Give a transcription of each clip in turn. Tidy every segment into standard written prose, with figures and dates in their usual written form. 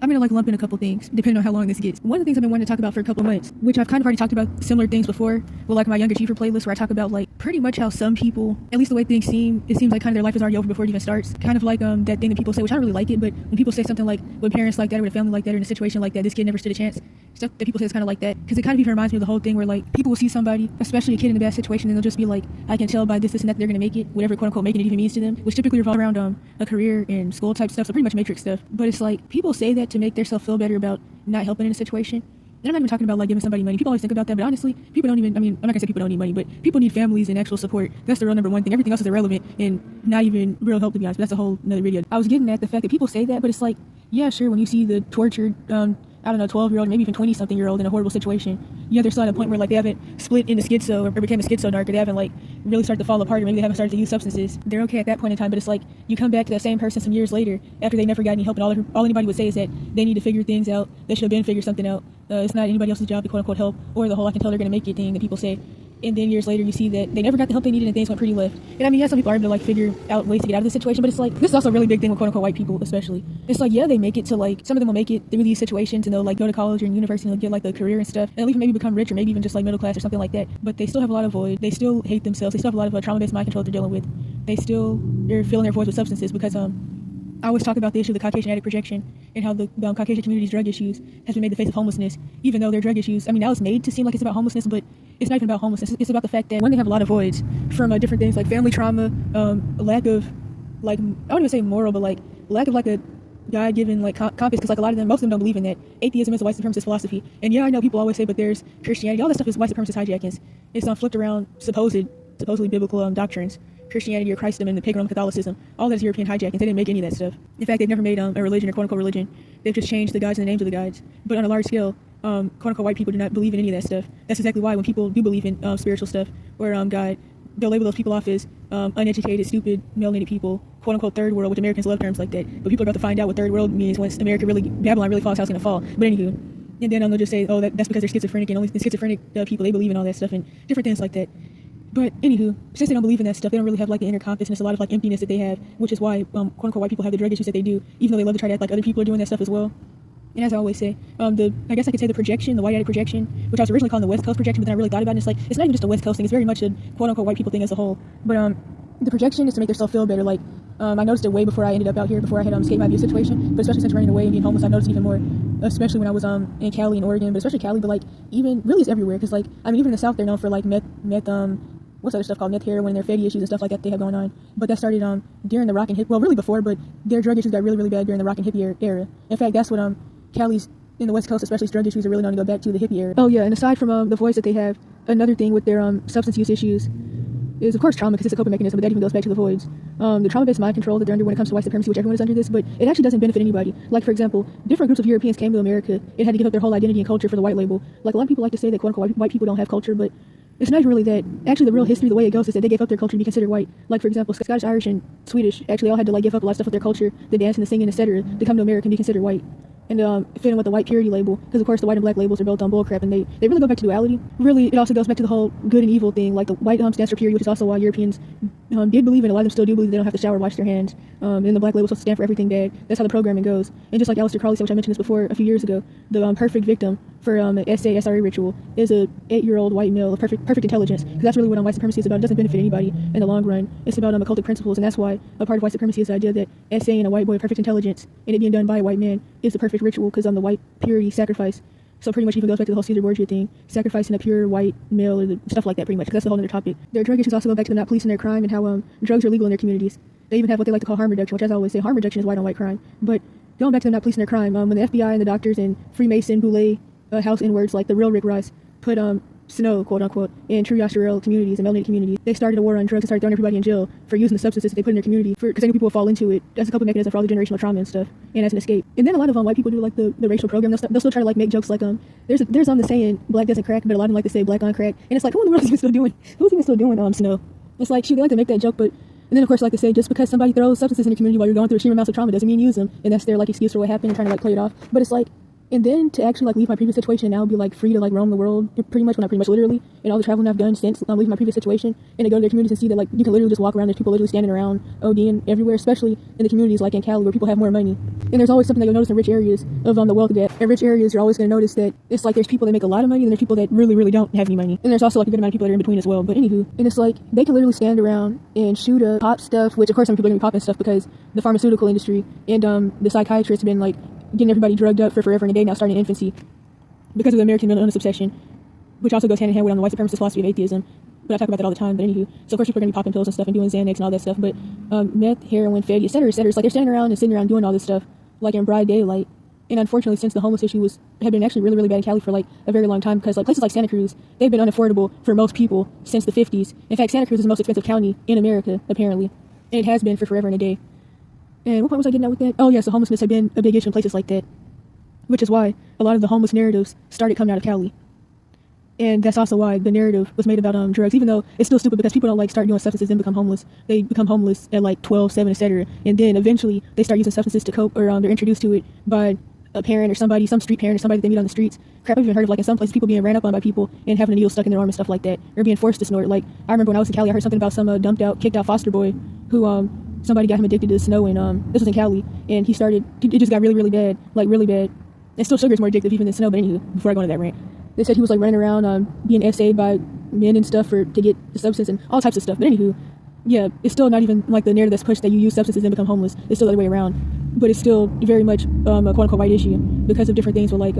I'm gonna like lump in a couple things, depending on how long this gets. One of the things I've been wanting to talk about for a couple of months, which I've kind of already talked about similar things before, with like my Young Achiever playlist, where I talk about like pretty much how some people, at least the way things seem, it seems like kind of their life is already over before it even starts. Kind of like that thing that people say, which I don't really like it, but when people say something like, with parents like that, or with a family like that, or in a situation like that, this kid never stood a chance. Stuff that people say is kind of like that, because it kind of even reminds me of the whole thing where like people will see somebody, especially a kid in a bad situation, and they'll just be like, I can tell by this and that they're gonna make it, whatever quote unquote making it even means to them, which typically revolves around a career and school type stuff, so pretty much matrix stuff. But it's like people say that to make themselves feel better about not helping in a situation. And I'm not even talking about like giving somebody money. People always think about that, but honestly, people don't even, I mean, I'm not gonna say people don't need money, but people need families and actual support. That's the real number one thing. Everything else is irrelevant and not even real help, to be honest, but that's a whole another video. I was getting at the fact that people say that, but it's like, yeah, sure, when you see the tortured, I don't know, 12-year-old, maybe even 20-something-year-old in a horrible situation, yeah, they're still at a point where like they haven't split into schizo or became a schizo narc, or they haven't like really started to fall apart, or maybe they haven't started to use substances. They're okay at that point in time, but it's like you come back to that same person some years later after they never got any help, and all anybody would say is that they need to figure things out. They should have been figured something out. It's not anybody else's job to quote unquote help, or the whole I can tell they're gonna make it thing that people say. And then years later, you see that they never got the help they needed and things went pretty left. And I mean, yeah, some people are able to like figure out ways to get out of this situation, but it's like, this is also a really big thing with quote unquote white people, especially. It's like, yeah, they make it to like, some of them will make it through these situations and they'll like go to college or university and they'll get like a career and stuff. And they'll even maybe become rich or maybe even just like middle class or something like that. But they still have a lot of void. They still hate themselves. They still have a lot of trauma-based mind control they're dealing with. They still are filling their voids with substances because, I always talk about the issue of the Caucasian addict projection and how the Caucasian community's drug issues has been made the face of homelessness, even though their drug issues, I mean, now it's made to seem like it's about homelessness, but it's not even about homelessness. It's about the fact that when they have a lot of voids from different things like family trauma, lack of, like, I wouldn't even say moral, but like lack of like a God-given like compass, because like a lot of them, most of them don't believe in that. Atheism is a white supremacist philosophy, and yeah, I know people always say, but there's Christianity. All that stuff is white supremacist hijackings. It's flipped around supposedly biblical doctrines. Christianity or Christendom and the pagan Roman Catholicism, all that is European hijackings. They didn't make any of that stuff. In fact, they've never made a religion or quote-unquote religion. They've just changed the gods and the names of the gods. But on a large scale, quote-unquote white people do not believe in any of that stuff. That's exactly why when people do believe in spiritual stuff or God, they'll label those people off as uneducated, stupid, melanated people, quote-unquote third world, which Americans love terms like that. But people are about to find out what third world means once Babylon really falls, how it's going to fall. But anywho, and then they'll just say, oh, that's because they're schizophrenic, and only the schizophrenic people, they believe in all that stuff and different things like that. But anywho, since they don't believe in that stuff, they don't really have like the inner compass, and it's a lot of like emptiness that they have, which is why quote unquote white people have the drug issues that they do, even though they love to try to act like other people are doing that stuff as well. And as I always say, I guess I could say the projection, the white addict projection, which I was originally calling the West Coast projection, but then I really thought about it, and it's like, it's not even just a West Coast thing, it's very much a quote unquote white people thing as a whole. But the projection is to make themselves feel better. Like, I noticed it way before I ended up out here, before I had escaped my abuse situation, but especially since running away and being homeless, I noticed it even more, especially when I was in Cali and Oregon, but especially Cali, but like, even, really it's everywhere, because like, I mean, even in the South, they're known for like meth, what's other stuff called meth, heroin, and their fatty issues and stuff like that they have going on. But that started during the rock and hip, well, really before, but their drug issues got really, really bad during the rock and hippie era. In fact, that's what Cali's, in the West Coast especially, drug issues are really known to go back to the hippie era. Oh yeah, and aside from the voice that they have, another thing with their substance use issues is of course trauma, because it's a coping mechanism, but that even goes back to the voids. The trauma-based mind control that they're under when it comes to white supremacy, which everyone is under this, but it actually doesn't benefit anybody. Like, for example, different groups of Europeans came to America and had to give up their whole identity and culture for the white label. Like, a lot of people like to say that quote-unquote white people don't have culture, but it's not even really that. Actually, the real history, the way it goes, is that they gave up their culture to be considered white. Like, for example, Scottish, Irish, and Swedish actually all had to like give up a lot of stuff with their culture, the dancing, the singing, etc., to come to America and be considered white. And fit in with the white purity label, because of course the white and black labels are built on bullcrap, and they really go back to duality. Really, it also goes back to the whole good and evil thing. Like, the white stands for purity, which is also why Europeans did believe, and a lot of them still do believe, they don't have to shower or wash their hands. And the black label is supposed to stand for everything bad. That's how the programming goes. And just like Aleister Crowley said, which I mentioned this before a few years ago, the perfect victim for an SRA ritual is a 8-year-old white male of perfect intelligence, because that's really what white supremacy is about. It doesn't benefit anybody in the long run. It's about occultic principles, and that's why a part of white supremacy is the idea that essaying a white boy of perfect intelligence and it being done by a white man is the perfect ritual, because the white purity sacrifice. So pretty much even goes back to the whole Caesar Borgia thing, sacrificing a pure white male, or stuff like that, pretty much, because that's a whole other topic. Their drug issues also go back to them not policing their crime and how drugs are legal in their communities. They even have what they like to call harm reduction, which, as I always say, harm reduction is white on white crime. But going back to them not policing their crime, when the FBI and the doctors and Freemason, Boulay, House N-words like the real Rick Ross put snow, quote unquote, in true Yashirel communities and melanated communities, they started a war on drugs and started throwing everybody in jail for using the substances that they put in their community, because they knew people would fall into it. That's a couple mechanism for all the generational trauma and stuff, and as an escape. And then a lot of white people do like the racial program. They'll still try to like make jokes like there's the saying black doesn't crack, but a lot of them like to say black on crack, and it's like, who in the world is even still doing snow? It's like, shoot, they like to make that joke, but and then of course like to say, just because somebody throws substances in your community while you're going through extreme amounts of trauma doesn't mean use them, and that's their like excuse for what happened and trying to like play it off. But it's like, And then to actually like leave my previous situation and now be like free to like roam the world, pretty much, well, not pretty much, literally, and all the traveling I've done since leaving my previous situation, and to go to their communities and see that like you can literally just walk around, there's people literally standing around ODing everywhere, especially in the communities like in Cali where people have more money. And there's always something that you'll notice in rich areas of the wealth gap. In rich areas, you're always going to notice that it's like there's people that make a lot of money and there's people that really, really don't have any money. And there's also like a good amount of people that are in between as well. But anywho, and it's like they can literally stand around and shoot up pop stuff, which of course some people are going to be popping stuff because the pharmaceutical industry and the psychiatrists have been like getting everybody drugged up for forever and a day now, starting in infancy, because of the American mental illness obsession, which also goes hand in hand with the white supremacist philosophy of atheism. But I talk about that all the time. But anywho, so of course people are going to be popping pills and stuff and doing Xanax and all that stuff. But meth, heroin, fed, etc., etc. It's like they're standing around and sitting around doing all this stuff like in broad daylight. And unfortunately, since the homeless issue had been actually really, really bad in Cali for like a very long time, because like places like Santa Cruz, they've been unaffordable for most people since the 50s. In fact, Santa Cruz is the most expensive county in America, apparently. And it has been for forever and a day. And what point was I getting at with that? Oh, yes, the homelessness had been a big issue in places like that, which is why a lot of the homeless narratives started coming out of Cali. And that's also why the narrative was made about drugs, even though it's still stupid because people don't like start doing substances and become homeless. They become homeless at like 12, 7, etc. And then eventually they start using substances to cope, or they're introduced to it by a parent or somebody, some street parent or somebody that they meet on the streets. Crap, I've even heard of like in some places people being ran up on by people and having a needle stuck in their arm and stuff like that, or being forced to snort. Like I remember when I was in Cali, I heard something about some kicked out foster boy who somebody got him addicted to the snow, and this was in Cali, and it just got really, really bad, like really bad. And still sugar is more addictive even than snow, but anywho, before I go into that rant, they said he was like running around being essayed by men and stuff to get the substance and all types of stuff. But anywho, yeah, it's still not even like the narrative that's pushed that you use substances and become homeless. It's still the other way around. But it's still very much a quote-unquote white issue because of different things with like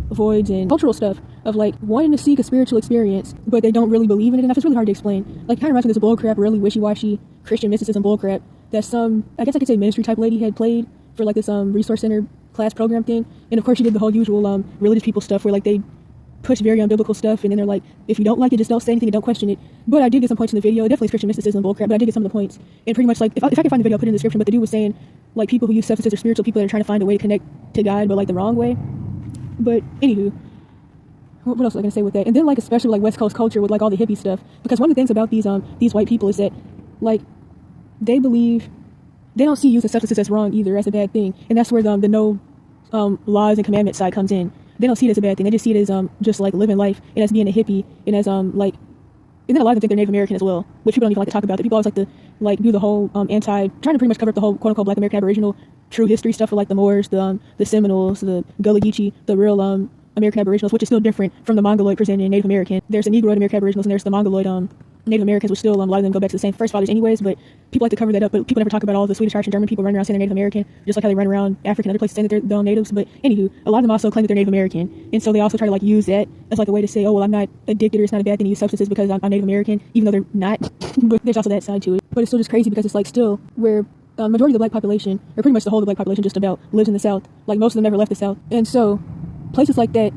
voids and cultural stuff of like wanting to seek a spiritual experience, but they don't really believe in it enough. It's really hard to explain. Like it kind of reminds me of this bullcrap, really wishy-washy Christian mysticism bullcrap that some, I guess I could say ministry type lady had played for like this resource center class program thing. And of course she did the whole usual religious people stuff where like they push very unbiblical stuff, and then they're like, if you don't like it, just don't say anything and don't question it. But I did get some points in the video. It definitely is Christian mysticism bullcrap, but I did get some of the points. And pretty much like, if I can find the video, I'll put it in the description, but the dude was saying like people who use substances are spiritual people that are trying to find a way to connect to God, but like the wrong way. But anywho, what else was I going to say with that? And then like especially like West Coast culture with like all the hippie stuff, because one of the things about these white people is that like they don't see using substances as wrong either, as a bad thing. And that's where the no laws and commandments side comes in. They don't see it as a bad thing. They just see it as just like living life and as being a hippie and as like, and then a lot of them think they're Native American as well, which people don't even like to talk about. That people always like to like do the whole trying to pretty much cover up the whole quote unquote Black American Aboriginal true history stuff for like the Moors, the Seminoles, the Gullah Geechee, the real American Aboriginals, which is still different from the Mongoloid presented in Native American. There's the Negroid American Aboriginals and there's the Mongoloid Native Americans, which still a lot of them go back to the same first fathers anyways, but people like to cover that up, but people never talk about all the Swedish, Irish, and German people running around saying they're Native American, just like how they run around Africa and other places saying that they're natives. But anywho, a lot of them also claim that they're Native American, and so they also try to like use that as like a way to say, oh well, I'm not addicted, or it's not a bad thing to use substances because I'm Native American, even though they're not. But there's also that side to it. But it's still just crazy because it's like still where majority of the Black population, or pretty much the whole of the Black population just about, lives in the South. Like most of them never left the South, and so places like that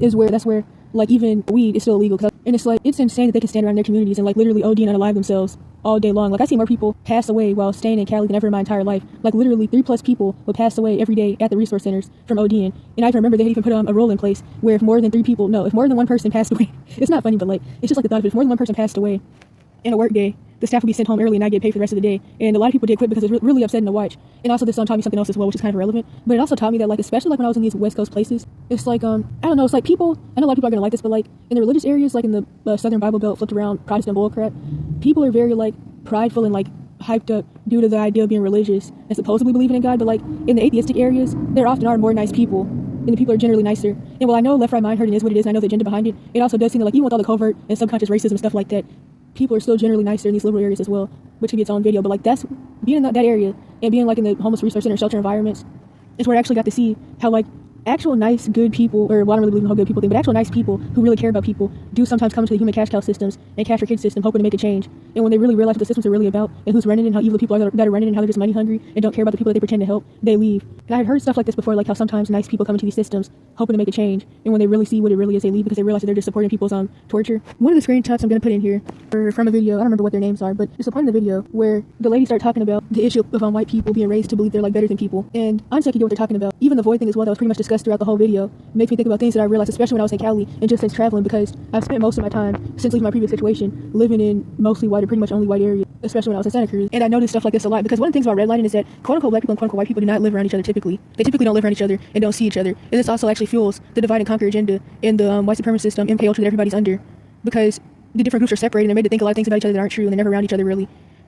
is where like even weed is still illegal. And it's like, it's insane that they can stand around their communities and like literally OD and unalive themselves all day long. Like I see more people pass away while staying in Cali than ever in my entire life. Like literally 3+ people would pass away every day at the resource centers from ODing. And I even remember they had even put a rule in place where if more than one person passed away, it's not funny, but like, it's just like the thought of it. If more than one person passed away in a work day, the staff would be sent home early and not get paid for the rest of the day. And a lot of people did quit because it was really upsetting to watch. And also this taught me something else as well, which is kind of irrelevant. But it also taught me that like, especially like when I was in these West Coast places, it's like, I don't know, it's like people, I know a lot of people are going to like this, but like in the religious areas, like in the Southern Bible Belt, flipped around Protestant bullcrap, people are very like prideful and like hyped up due to the idea of being religious and supposedly believing in God. But like in the atheistic areas, there often are more nice people, and the people are generally nicer. And while I know left, right, mind hurting is what it is, and I know the agenda behind it, it also does seem that like even with all the covert and subconscious racism and stuff like that, people are still generally nicer in these liberal areas as well, which could be its own video. But like that's being in that area and being like in the homeless resource center shelter environments is where I actually got to see how like actual nice good people, or well, I don't really believe in how good people think, but actual nice people who really care about people do sometimes come to the human cash cow systems and cash for kids system hoping to make a change. And when they really realize what the systems are really about and who's running it and how evil the people are that are running it and how they're just money hungry and don't care about the people that they pretend to help, they leave. And I had heard stuff like this before, like how sometimes nice people come into these systems hoping to make a change, and when they really see what it really is, they leave because they realize that they're just supporting people's torture. One of the screenshots I'm going to put in here from a video, I don't remember what their names are, but it's a point in the video where the lady started talking about the issue of white people being raised to believe they're like better than people. And honestly, I could get what they're talking about. Even the void thing as well, that was pretty much discussed discussed throughout the whole video makes me think about things that I realized, especially when I was in Cali and just since traveling, because I've spent most of my time since leaving my previous situation living in mostly white or pretty much only white areas, especially when I was in Santa Cruz. And I noticed stuff like this a lot because one of the things about redlining is that quote-unquote black people and quote-unquote white people do not live around each other typically. They typically don't live around each other and don't see each other. And this also actually fuels the divide and conquer agenda in the white supremacist MK Ultra that everybody's under, because the different groups are separated and they're made to think a lot of things about each other that aren't true, and they're never around each other really.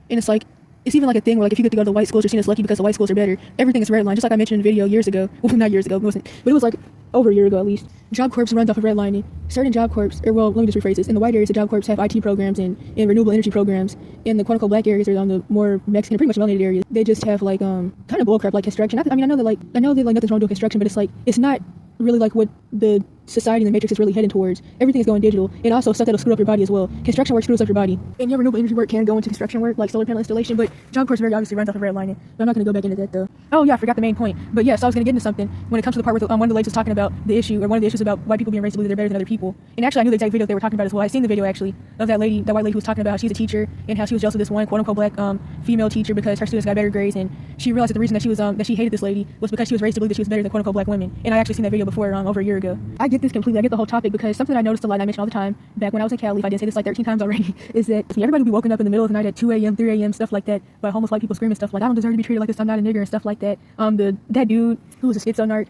And it's like, it's even like a thing where like if you get to go to the white schools, you're seen as lucky because the white schools are better. Everything is redline, just like I mentioned in a video years ago. Well, not years ago, it wasn't, but it was like over a year ago at least. Job Corps runs off of redlining. Certain Job Corps, or well, let me just rephrase this. In the white areas, the Job Corps have IT programs and renewable energy programs. In the quote-unquote black areas, or on the more Mexican, pretty much melanated areas, they just have like kind of bullcrap like construction. I know that nothing's wrong with construction, but it's not really like what the society and the matrix is really heading towards. Everything is going digital, and also stuff that'll screw up your body as well. Construction work screws up your body, and your renewable energy work can go into construction work, like solar panel installation, but Job Corps very obviously runs off of redlining. But I'm not going to go back into that though. Oh yeah, I forgot the main point. But yeah, so I was going to get into something when it comes to the part where one of the ladies was talking about the issue, or one of the issues about white people being raised to believe they're better than other people. And actually I knew the exact video they were talking about as well. I seen the video actually of that white lady who was talking about how she's a teacher and how she was jealous of this one quote-unquote black female teacher because her students got better grades, and she realized that the reason that she was that she hated this lady was because she was raised to believe that she was better than quote-unquote black women. And I actually seen that video before over a year ago. I get this completely. I get the whole topic because something I noticed a lot, and I mention all the time back when I was in Cali, if I didn't say this like 13 times already, is that everybody would be woken up in the middle of the night at 2 a.m., 3 a.m., stuff like that, by homeless white people screaming stuff like, I don't deserve to be treated like this, I'm not a nigger, and stuff like that. That dude who was a schizo narc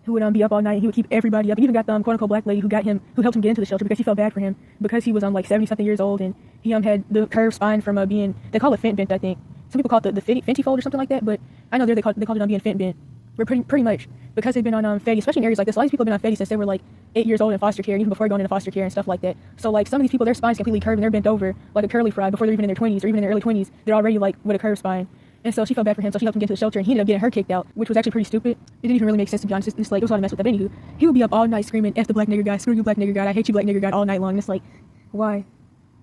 who would be up all night, and he would keep everybody up. He even got the quote-unquote black lady who helped him get into the shelter because she felt bad for him because he was like 70-something years old, and he had the curved spine from being, they call it fent bent, I think. Some people call it the Fenty fold or something like that, but I know they called it being fent bent. We're pretty much, because they've been on Fetty, especially in areas like this. A lot of these people have been on Fetty since they were like 8 years old in foster care, even before going into foster care and stuff like that. So like some of these people, their spine's completely curved and they're bent over like a curly fry before they're even in their 20s, or even in their early 20s. They're already like with a curved spine. And so she felt bad for him, so she helped him get to the shelter, and he ended up getting her kicked out, which was actually pretty stupid. It didn't even really make sense, to be honest. It's like, it was a lot of mess with that. But anywho, he would be up all night screaming, F the black nigger guy, screw you black nigger guy, I hate you black nigger guy, all night long. And it's like, why? And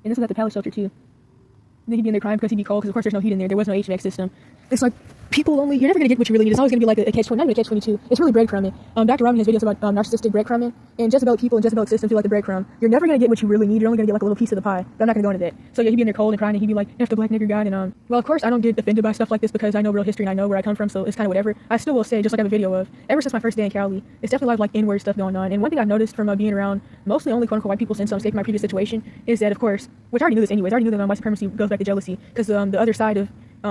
this was at the Palace shelter too. And then he'd be in there crying because he'd be cold, because of course there's no heat in there. There was no HVAC system. It's like, people only, you're never going to get what you really need. It's always going to be like a catch-22, not even a catch-22. It's really breadcrumbing. Dr. Robin has videos about narcissistic breadcrumbing, and Jezebel people and Jezebel systems feel like the breadcrumb. You're never going to get what you really need. You're only going to get like a little piece of the pie. But I'm not going to go into that. So yeah, he'd be in there cold and crying, and he'd be like, F the black nigger guy, and well, of course, I don't get offended by stuff like this because I know real history and I know where I come from, so it's kind of whatever. I still will say, just like I have a video of, ever since my first day in Cali, it's definitely a lot of like N-word stuff going on. And one thing I've noticed from being around mostly only quote-unquote white people since escaping my previous situation is that, of course, which I already knew this anyways, I already knew that white supremacy goes back to jealousy, because the other side of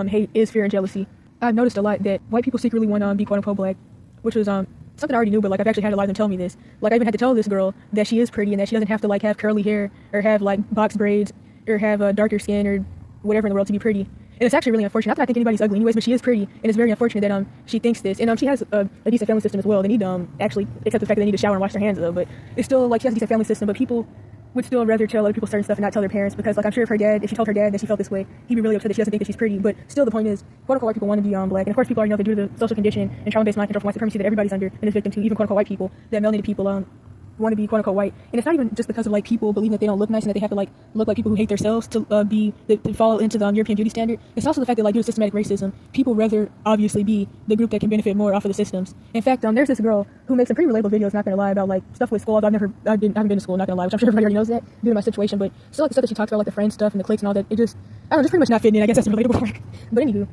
hate is fear and jealousy. I've noticed a lot that white people secretly want to be quote-unquote black, which was something I already knew, but like I've actually had a lot of them tell me this. Like I even had to tell this girl that she is pretty and that she doesn't have to like have curly hair or have like box braids or have darker skin or whatever in the world to be pretty. And it's actually really unfortunate. Not that I think anybody's ugly anyways, but she is pretty, and it's very unfortunate that she thinks this. And she has a decent family system as well. They need to actually accept the fact that they need to shower and wash their hands though, but it's still like she has a decent family system, but people would still rather tell other people certain stuff and not tell their parents, because like I'm sure if she told her dad that she felt this way, he'd be really upset that she doesn't think that she's pretty. But still, the point is, quote-unquote white people want to be black, and of course people already know that due to the social condition and trauma-based mind control from white supremacy that everybody's under and is victim to, even quote-unquote white people, that melanated people want to be quote-unquote white. And it's not even just because of like people believing that they don't look nice and that they have to like look like people who hate themselves to fall into the European beauty standard. It's also the fact that like due to systematic racism, people rather obviously be the group that can benefit more off of the systems. In fact, there's this girl who makes some pretty relatable videos, not gonna lie, about like stuff with school. Although I haven't been to school, not gonna lie, which I'm sure everybody already knows that due to my situation, but still like the stuff that she talks about, like the friend stuff and the cliques and all that, it just, I don't know, just pretty much not fitting in. I guess that's the relatable part. But anywho,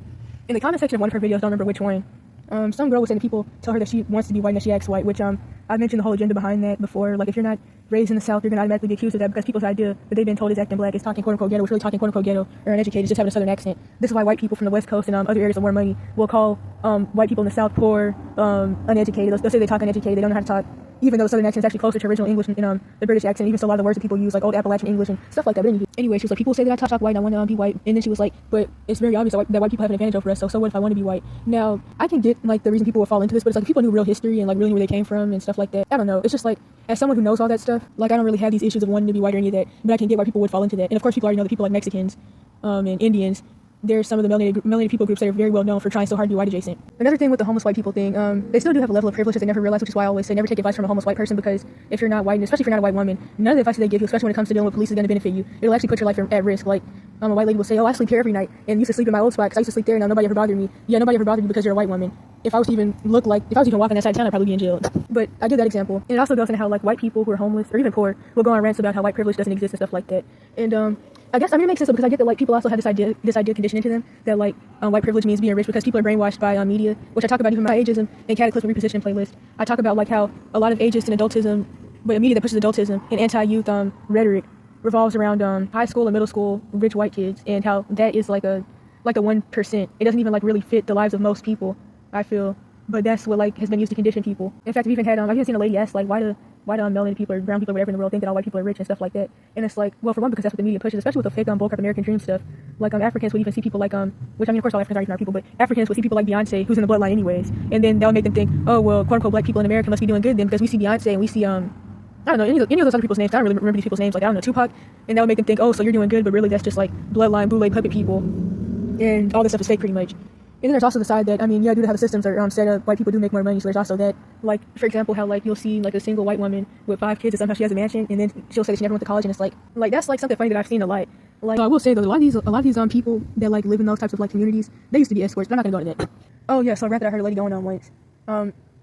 in the comment section of one of her videos, I don't remember which one, some girl was saying that people tell her that she wants to be white and that she acts white, which I've mentioned the whole agenda behind that before. Like if you're not raised in the South, you're gonna automatically be accused of that because people's idea that they've been told is acting black is talking quote-unquote ghetto, which really talking quote-unquote ghetto, or uneducated, just having a southern accent. This is why white people from the West Coast and other areas with more money will call white people in the South poor, uneducated. They'll say they talk uneducated, they don't know how to talk, even though the southern accent is actually closer to original English and the British accent, even so a lot of the words that people use, like old Appalachian English and stuff like that. But anyway, she was like, people say that I talk white and I want to be white, and then she was like, but it's very obvious that white people have an advantage over us, so what if I want to be white? Now, I can get like the reason people would fall into this, but it's like if people knew real history and like really knew where they came from and stuff like that. I don't know, it's just like, as someone who knows all that stuff, like I don't really have these issues of wanting to be white or any of that, but I can get why people would fall into that. And of course people already know that people like Mexicans and Indians, there's some of the melanated people groups that are very well known for trying so hard to be white adjacent. Another thing with the homeless white people thing, they still do have a level of privilege that they never realize, which is why I always say never take advice from a homeless white person, because if you're not white, and especially if you're not a white woman, none of the advice that they give you, especially when it comes to dealing with police, is going to benefit you. It'll actually put your life at risk. Like a white lady will say, oh, I sleep here every night and used to sleep in my old spot because I used to sleep there and now nobody ever bothered me. Yeah, nobody ever bothered you because you're a white woman. If I was even walking that side of town, I'd probably be in jail. But I give that example. And it also goes into how like white people who are homeless or even poor will go on rants about how white privilege doesn't exist and stuff like that. And I guess, I mean, it makes sense though, because I get that like people also have this idea conditioned into them that like white privilege means being rich, because people are brainwashed by media, which I talk about even in my ageism and cataclysm repositioning playlist. I talk about like how a lot of ageist and adultism, but a media that pushes adultism and anti-youth rhetoric revolves around high school and middle school rich white kids, and how that is like the 1%. It doesn't even like really fit the lives of most people, I feel, but that's what like has been used to condition people. In fact, I've even seen a lady ask like, why do melanated people or brown people or whatever in the world think that all white people are rich and stuff like that? And it's like, well, for one, because that's what the media pushes, especially with the fake bullcrap American dream stuff. Like Africans would even see people like which I mean, of course all Africans aren't even our people, but Africans would see people like Beyonce, who's in the bloodline anyways, and then that would make them think, oh well, quote unquote black people in America must be doing good then, because we see Beyonce and we see I don't know any of those other people's names. I don't really remember these people's names. Like I don't know, Tupac, and that would make them think, oh, so you're doing good, but really that's just like bloodline boule puppet people, and all this stuff is fake pretty much. And then there's also the side that, I mean, yeah, due to how the systems are set up, white people do make more money, so there's also that. Like, for example, how, like, you'll see, like, a single white woman with 5 kids and somehow she has a mansion, and then she'll say that she never went to college, and it's like that's, like, something funny that I've seen a lot. Like, I will say, though, a lot of these people that, like, live in those types of, like, communities, they used to be escorts, but I'm not gonna go into that. Oh, yeah, so a rant that I heard a lady going on once.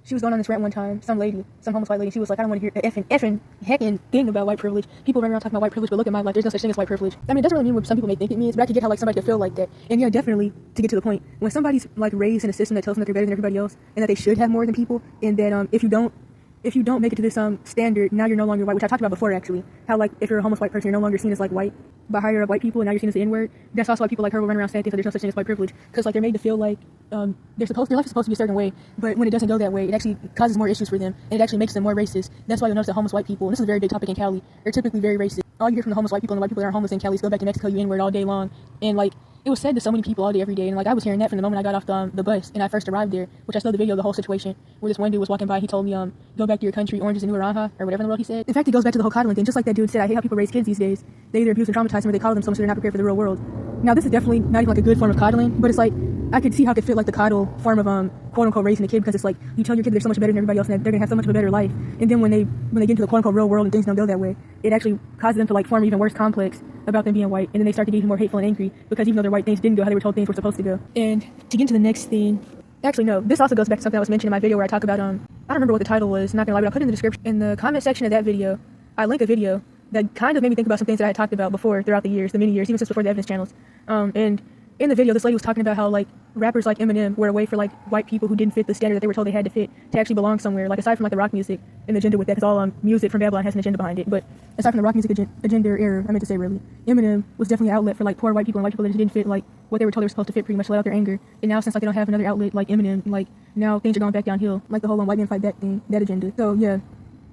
She was going on this rant one time, some homeless white lady, she was like, I don't want to hear the effing heckin' thing about white privilege. People run around talking about white privilege, but look at my life, there's no such thing as white privilege. I mean, it doesn't really mean what some people may think it means, but I can get how, like, somebody could feel like that. And yeah, definitely, to get to the point, when somebody's, like, raised in a system that tells them that they're better than everybody else, and that they should have more than people, and that, if you don't make it to this standard, now you're no longer white, which I talked about before actually. How like if you're a homeless white person, you're no longer seen as like white by higher up white people, and now you're seen as the N-word. That's also why people like her will run around saying things like there's no such thing as white privilege, because like they're made to feel like their life is supposed to be a certain way, but when it doesn't go that way, it actually causes more issues for them, and it actually makes them more racist. That's why you'll notice that homeless white people, and this is a very big topic in Cali, are typically very racist. All you hear from the homeless white people and the white people that aren't homeless in Cali is go back to Mexico, you N-word all day long, and like it was said to so many people all day, every day, and like I was hearing that from the moment I got off the bus and I first arrived there, which I saw the video of the whole situation where this one dude was walking by and he told me, go back to your country, orange is the new naranja, or whatever in the world he said. In fact, it goes back to the whole coddling thing, just like that dude said, I hate how people raise kids these days. They either abuse and traumatize them or they coddle them so much they're not prepared for the real world. Now, this is definitely not even like a good form of coddling, but it's like, I could see how it could fit like the coddle form of quote unquote raising a kid, because it's like you tell your kid they're so much better than everybody else and that they're gonna have so much of a better life, and then when they get into the quote unquote real world and things don't go that way, it actually causes them to like form an even worse complex about them being white, and then they start to get even more hateful and angry because even though their white things didn't go how they were told things were supposed to go. And to get into the next thing, actually no, this also goes back to something I was mentioning in my video where I talk about I don't remember what the title was, not gonna lie, but I'll put it in the description. In the comment section of that video, I link a video that kind of made me think about some things that I had talked about before throughout the years, the many years, even since before the evidence channels. And in the video, this lady was talking about how like rappers like Eminem were a way for like white people who didn't fit the standard that they were told they had to fit to actually belong somewhere. Like aside from like the rock music and the agenda with that, because all music from Babylon has an agenda behind it. But aside from the rock music agenda error, I meant to say really, Eminem was definitely an outlet for like poor white people and white people that just didn't fit like what they were told they were supposed to fit, pretty much let out their anger. And now since like they don't have another outlet like Eminem, like now things are going back downhill, like the whole white man fight back thing, that agenda. So yeah.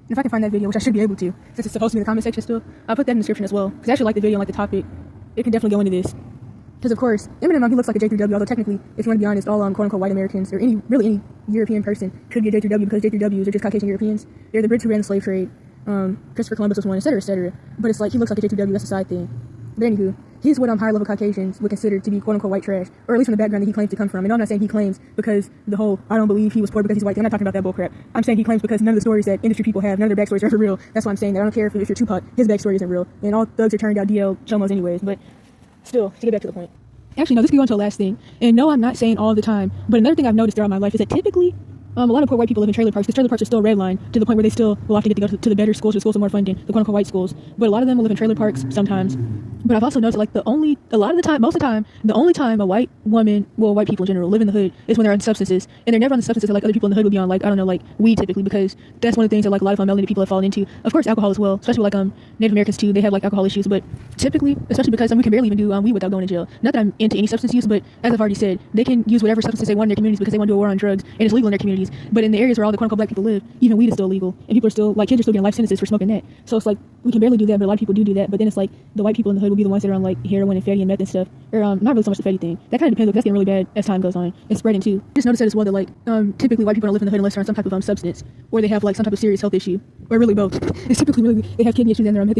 If I can find that video, which I should be able to, since it's supposed to be in the comment section still, I'll put that in the description as well. Because I actually like the video and like the topic. It can definitely go into this. Because of course, Eminem, he looks like a J3W, although technically, if you want to be honest, all quote-unquote white Americans, or any European person could be a J3W, because J3Ws are just Caucasian Europeans. They're the Brits who ran the slave trade. Christopher Columbus was one, etc., etc. But it's like, he looks like a J3W, that's a side thing. But anywho, he's what higher level Caucasians would consider to be quote-unquote white trash, or at least from the background that he claims to come from. And I'm not saying he claims because the whole, I don't believe he was poor because he's white, I'm not talking about that bullcrap. I'm saying he claims because none of the stories that industry people have, none of their backstories are ever real. That's why I'm saying that. I don't care if you're Tupac, his backstory isn't real. And all thugs are turned out DL chomos anyways, but still, to get back to the point. Actually, no, this can go into the last thing. And no, I'm not saying all the time, but another thing I've noticed throughout my life is that typically, a lot of poor white people live in trailer parks, because trailer parks are still redlined to the point where they still will have to get to go to the better schools, or schools with more funding, the quote-unquote white schools. But a lot of them will live in trailer parks sometimes. But I've also noticed, like, most of the time, the only time a white woman, well, white people in general, live in the hood is when they're on substances. And they're never on the substances that, like, other people in the hood would be on, like, I don't know, like, weed typically, because that's one of the things that, like, a lot of melanated people have fallen into. Of course, alcohol as well, especially with, like, Native Americans, too. They have, like, alcohol issues. But typically, especially because we can barely even do weed without going to jail. Not that I'm into any substance use, but as I've already said, they can use whatever substances they want in their communities because they want to do a war on drugs, and it's legal in their communities. But in the areas where all the quote-unquote black people live, even weed is still illegal, and people are still, like, kids are still getting life sentences for smoking that. So it's like, we can barely do that, but a lot of people do that. But then it's like, the white people in the hood will be the ones that are on, like, heroin and fatty and meth and stuff. Or, not really so much the fatty thing. That kind of depends, because that's getting really bad as time goes on. It's spreading too. Just notice that as well, that, like, typically white people don't live in the hood unless they're on some type of substance, or they have, like, some type of serious health issue. Or really both. It's typically really, they have kidney issues and they're on meth.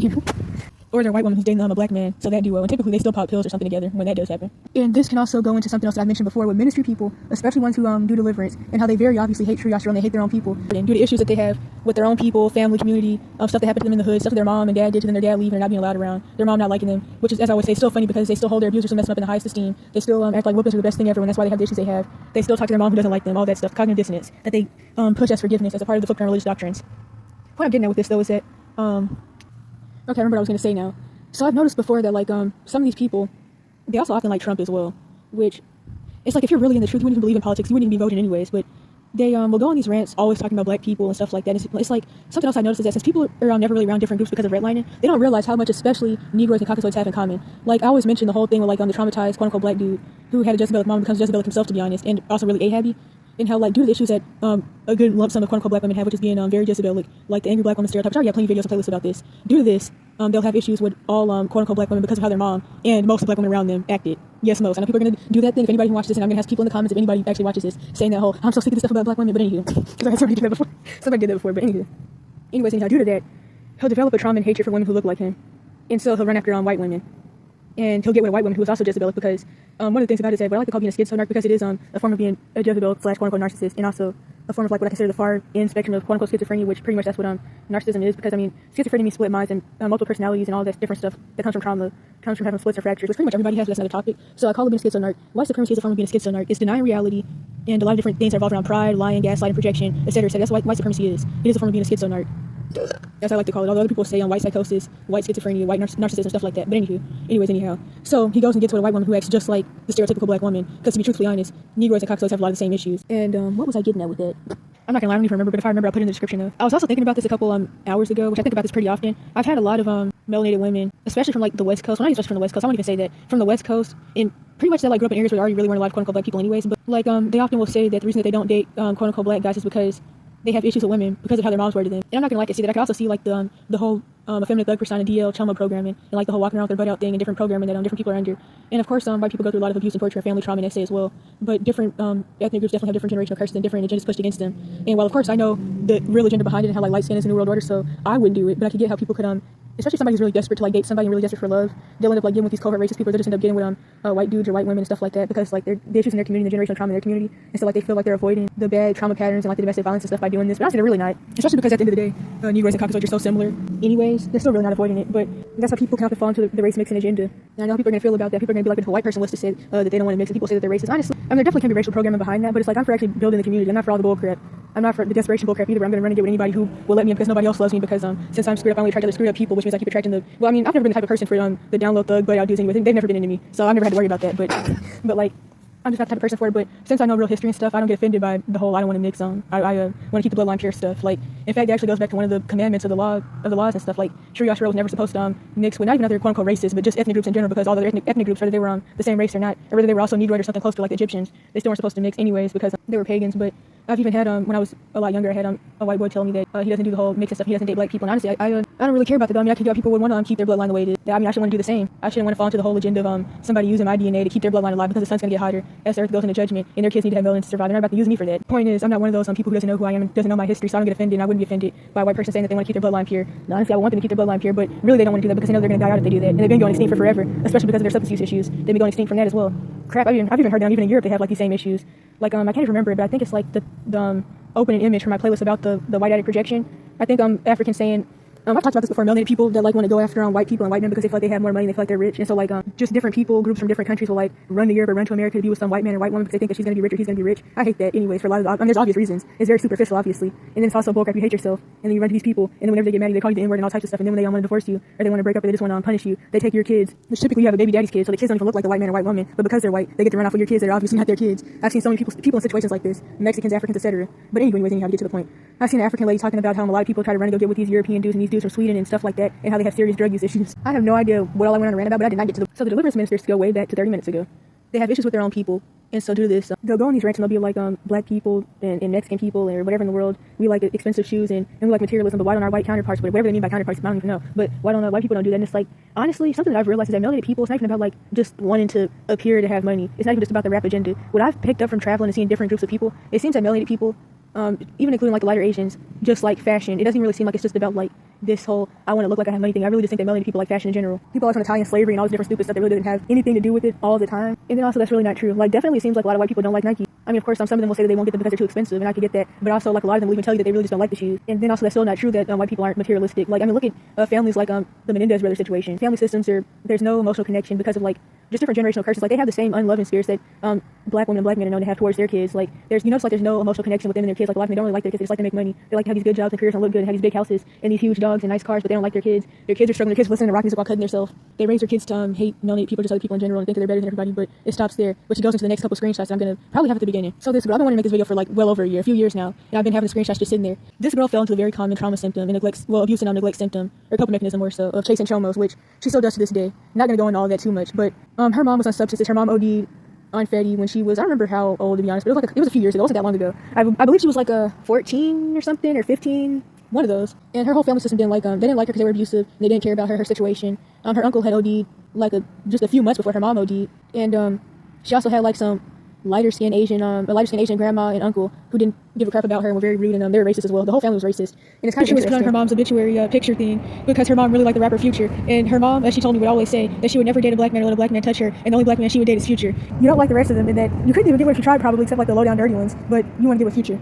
Or they're a white woman who's dating a black man, so that duo. And typically they still pop pills or something together when that does happen. And this can also go into something else that I've mentioned before with ministry people, especially ones who do deliverance, and how they very obviously hate triage and they hate their own people. And due to issues that they have with their own people, family, community, stuff that happened to them in the hood, stuff that their mom and dad did to them, their dad leaving and not being allowed around, their mom not liking them, which is, as I always say, still funny because they still hold their abusers and mess them up in the highest esteem. They still act like whoopings are the best thing ever, and that's why they have the issues they have. They still talk to their mom who doesn't like them, all that stuff, cognitive dissonance, that they push as forgiveness as a part of the footprint religious doctrines. What I'm getting at with this though is that, okay, I remember what I was going to say now. So I've noticed before that like some of these people, they also often like Trump as well, which it's like if you're really in the truth, you wouldn't even believe in politics, you wouldn't even be voting anyways. But they will go on these rants, always talking about black people and stuff like that. It's like something else I noticed is that since people are never really around different groups because of redlining, they don't realize how much, especially Negroes and Caucasoids, have in common. Like I always mention the whole thing with like the traumatized quote unquote black dude who had a Jezebelic mom becomes Jezebelic himself, to be honest, and also really Ahabby. And how, like, due to the issues that a good lump sum of quote-unquote black women have, which is being very Jezebelic, like the angry black woman stereotype, which I already have plenty of videos and playlists about this. Due to this, they'll have issues with all quote-unquote black women because of how their mom and most of the black women around them acted. Yes, most. I know people are going to do that thing. If anybody who watches this, and I'm going to ask people in the comments if anybody actually watches this, saying that whole, I'm so sick of this stuff about black women, but anywho, because I had somebody did that before. Somebody did that before, but anywho. Anyways, anyhow, due to that, he'll develop a trauma and hatred for women who look like him. And so he'll run after white women. And he'll get with a white woman who is also Jezebelic because one of the things about it is that what I like to call being a schizonarc, because it is a form of being a Jezebel / quote-unquote narcissist, and also a form of like what I consider the far end spectrum of quote-unquote schizophrenia, which pretty much that's what narcissism is, because I mean schizophrenia means split minds and multiple personalities and all that different stuff that comes from trauma, comes from having splits or fractures, which pretty much everybody has, but that's another topic. So I call it being a schizonarc. White supremacy is a form of being a schizonarc. It's denying reality and a lot of different things that revolve around pride, lying, gaslighting, projection, etc. That's what white supremacy is. It is a form of being a schizonarc. That's what I like to call it. Although other people say on white psychosis, white schizophrenia, white narcissism, stuff like that. But anyhow. So he goes and gets with a white woman who acts just like the stereotypical black woman. Because to be truthfully honest, Negroes and Caucasoids have a lot of the same issues. And what was I getting at with that? I'm not gonna lie, I don't even remember. But if I remember, I'll put it in the description though. I was also thinking about this a couple hours ago, which I think about this pretty often. I've had a lot of melanated women, especially from like the West Coast. Well, not even especially from the West Coast. I won't even say that from the West Coast. And pretty much they like grew up in areas where there already really weren't a lot of quote unquote black people anyways. But like they often will say that the reason that they don't date quote unquote black guys is because they have issues with women because of how their moms were to them. And I'm not gonna like to see that. I can also see like the whole effeminate thug persona DL Chelma programming and like the whole walking around with their butt out thing and different programming that different people are under. And of course white people go through a lot of abuse and torture and family trauma and SA as well. But different ethnic groups definitely have different generational curses and different agendas pushed against them. And while of course I know the real agenda behind it and how like light skin is a new world order, so I wouldn't do it, but I could get how people could especially if somebody's really desperate to like date somebody and really desperate for love, they'll end up like getting with these covert racist people. They just end up getting with white dudes or white women and stuff like that because like they're the issues in their community, the generational trauma in their community, and so like they feel like they're avoiding the bad trauma patterns and like the domestic violence and stuff by doing this. But honestly, they're really not. Especially because at the end of the day, Negroes and Caucasoids are so similar. Anyways, they're still really not avoiding it. But that's how people can often fall into the race mixing agenda. And I know how people are gonna feel about that. People are gonna be like, if a white person was to say that they don't want to mix, and people say that they're racist. Honestly, I mean, there definitely can be racial programming behind that, but it's like I'm for actually building the community. I'm not for all the bull crap. I'm not for the desperation bull crap either. I'm gonna run and get with anybody who will let me in because nobody else loves me because since I'm screwed up, I only attract other screwed up people, which means I keep attracting Well, I mean, I've never been the type of person for the down low thug butt out dudes anyway. They've never been into me, so I've never had to worry about that. But like, I'm just not the type of person for it. But since I know real history and stuff, I don't get offended by the whole I don't want to mix I want to keep the bloodline pure stuff. Like, in fact, it actually goes back to one of the commandments of the laws and stuff. Like, Sharia was never supposed to mix with not even other quote unquote races, but just ethnic groups in general, because all the ethnic groups, whether they were the same race or not, or whether they were also Negroid or something close to like the Egyptians, they still weren't supposed to mix anyways because they were pagans. But I've even had when I was a lot younger, I had a white boy tell me that he doesn't do the whole mix and stuff. He doesn't date black people. And honestly, I don't really care about that. I mean, I can get how people would want to keep their bloodline the way it is. I mean, I should want to do the same. I shouldn't want to fall into the whole agenda of somebody using my DNA to keep their bloodline alive because the sun's gonna get hotter as the earth goes into judgment, and their kids need to have melanin to survive. They're not about to use me for that. Point is, I'm not one of those people who doesn't know who I am and doesn't know my history, so I don't get offended. And I wouldn't be offended by a white person saying that they want to keep their bloodline pure. Now, honestly, I want them to keep their bloodline pure, but really they don't want to do that because they know they're gonna die out if they do that, and they've been going extinct for forever, especially because of their substance use issues. They've been going extinct from that as well. Crap, I've even heard that even in Europe they have like these same issues. Like I can't even remember it, but I think it's like the opening image from my playlist about the white addict projection. I think Africans saying I've talked about this before, melanated people that like want to go after white people and white men because they feel like they have more money, they feel like they're rich, and so like just different people, groups from different countries will like run to Europe or run to America to be with some white man or white woman because they think that she's gonna be rich or he's gonna be rich. I hate that anyways for a lot of there's obvious reasons. It's very superficial, obviously, and then it's also bullcrap. You hate yourself, and then you run to these people, and then whenever they get mad, they call you the N-word and all types of stuff, and then when they want to divorce you or they want to break up or they just want to punish you, they take your kids, which typically you have a baby daddy's kids, so the kids don't even look like the white man or white woman, but because they're white, they get to run off with your kids that are obviously not their kids. I've seen so many people in situations like this, Mexicans, Africans, etc. But anyways, anyhow, to get to the point, I've seen an African lady talking about how a lot of people try to run and go get with these European dudes and these dudes from Sweden and stuff like that, and how they have serious drug use issues. I have no idea what all I went on a rant about, but I did not get to so the deliverance ministers go way back to 30 minutes ago. They have issues with their own people, and so do this. They'll go on these rants and they'll be like, black people and Mexican people or whatever in the world, we like expensive shoes and we like materialism, but why don't our white counterparts, whatever they mean by counterparts, I don't even know, but why don't white people don't do that? And it's like, honestly, something that I've realized is that melanated people, it's not even about like just wanting to appear to have money. It's not even just about the rap agenda. What I've picked up from traveling and seeing different groups of people, it seems that melanated people, even including like the lighter Asians, just like fashion. It doesn't even really seem like it's just about like this whole I want to look like I have money thing. I really just think that melanated people like fashion in general. People are from Italian slavery and all this different stupid stuff that really doesn't have anything to do with it all the time. And then also that's really not true. Like definitely it seems like a lot of white people don't like Nike. I mean, of course, some of them will say that they won't get them because they're too expensive, and I could get that. But also, like a lot of them will even tell you that they really just don't like the shoes. And then also that's still not true that white people aren't materialistic. Like I mean, look at families like the Menendez brothers situation. Family systems there's no emotional connection because of like just different generational curses. Like they have the same unloving spirits that black women and black men are known to have towards their kids. Like there's like there's no emotional connection with them and their kids. Like a lot of them don't really like their kids. They just like to make money. They like to have these good jobs and careers and look good and have these big houses and these huge dogs and nice cars, but they don't like their kids. Their kids are struggling. Their kids listen to rock music while cutting themselves. They raise their kids to hate melanated people, just other people in general, and think that they're better than everybody. But it stops there, which goes into the next couple screenshots that I'm gonna probably have at the beginning. So this girl, I've been wanting to make this video for like well over a few years now, and I've been having the screenshots just sitting there. This girl fell into a very common trauma symptom and abuse and neglect symptom, or coping mechanism more so, of chasing chomos, which she still does to this day. Not gonna go into all that too much, but her mom was on substances. Her mom OD'd on Fetty when she was, I don't remember how old to be honest, but it was a few years ago. It wasn't that long ago. I believe she was like 14 or something, or 15, one of those. And her whole family system didn't like they didn't like her because they were abusive. And they didn't care about her situation. Her uncle had OD'd like just a few months before her mom OD'd, and she also had like some lighter skinned Asian grandma and uncle who didn't give a crap about her and were very rude, and they were racist as well. The whole family was racist, and it's kind of she was put on her mom's obituary picture thing because her mom really liked the rapper Future, and her mom, as she told me, would always say that she would never date a black man or let a black man touch her, and the only black man she would date is Future. You don't like the rest of them, and that you couldn't even get what you tried probably, except like the low down dirty ones, but you want to get with Future.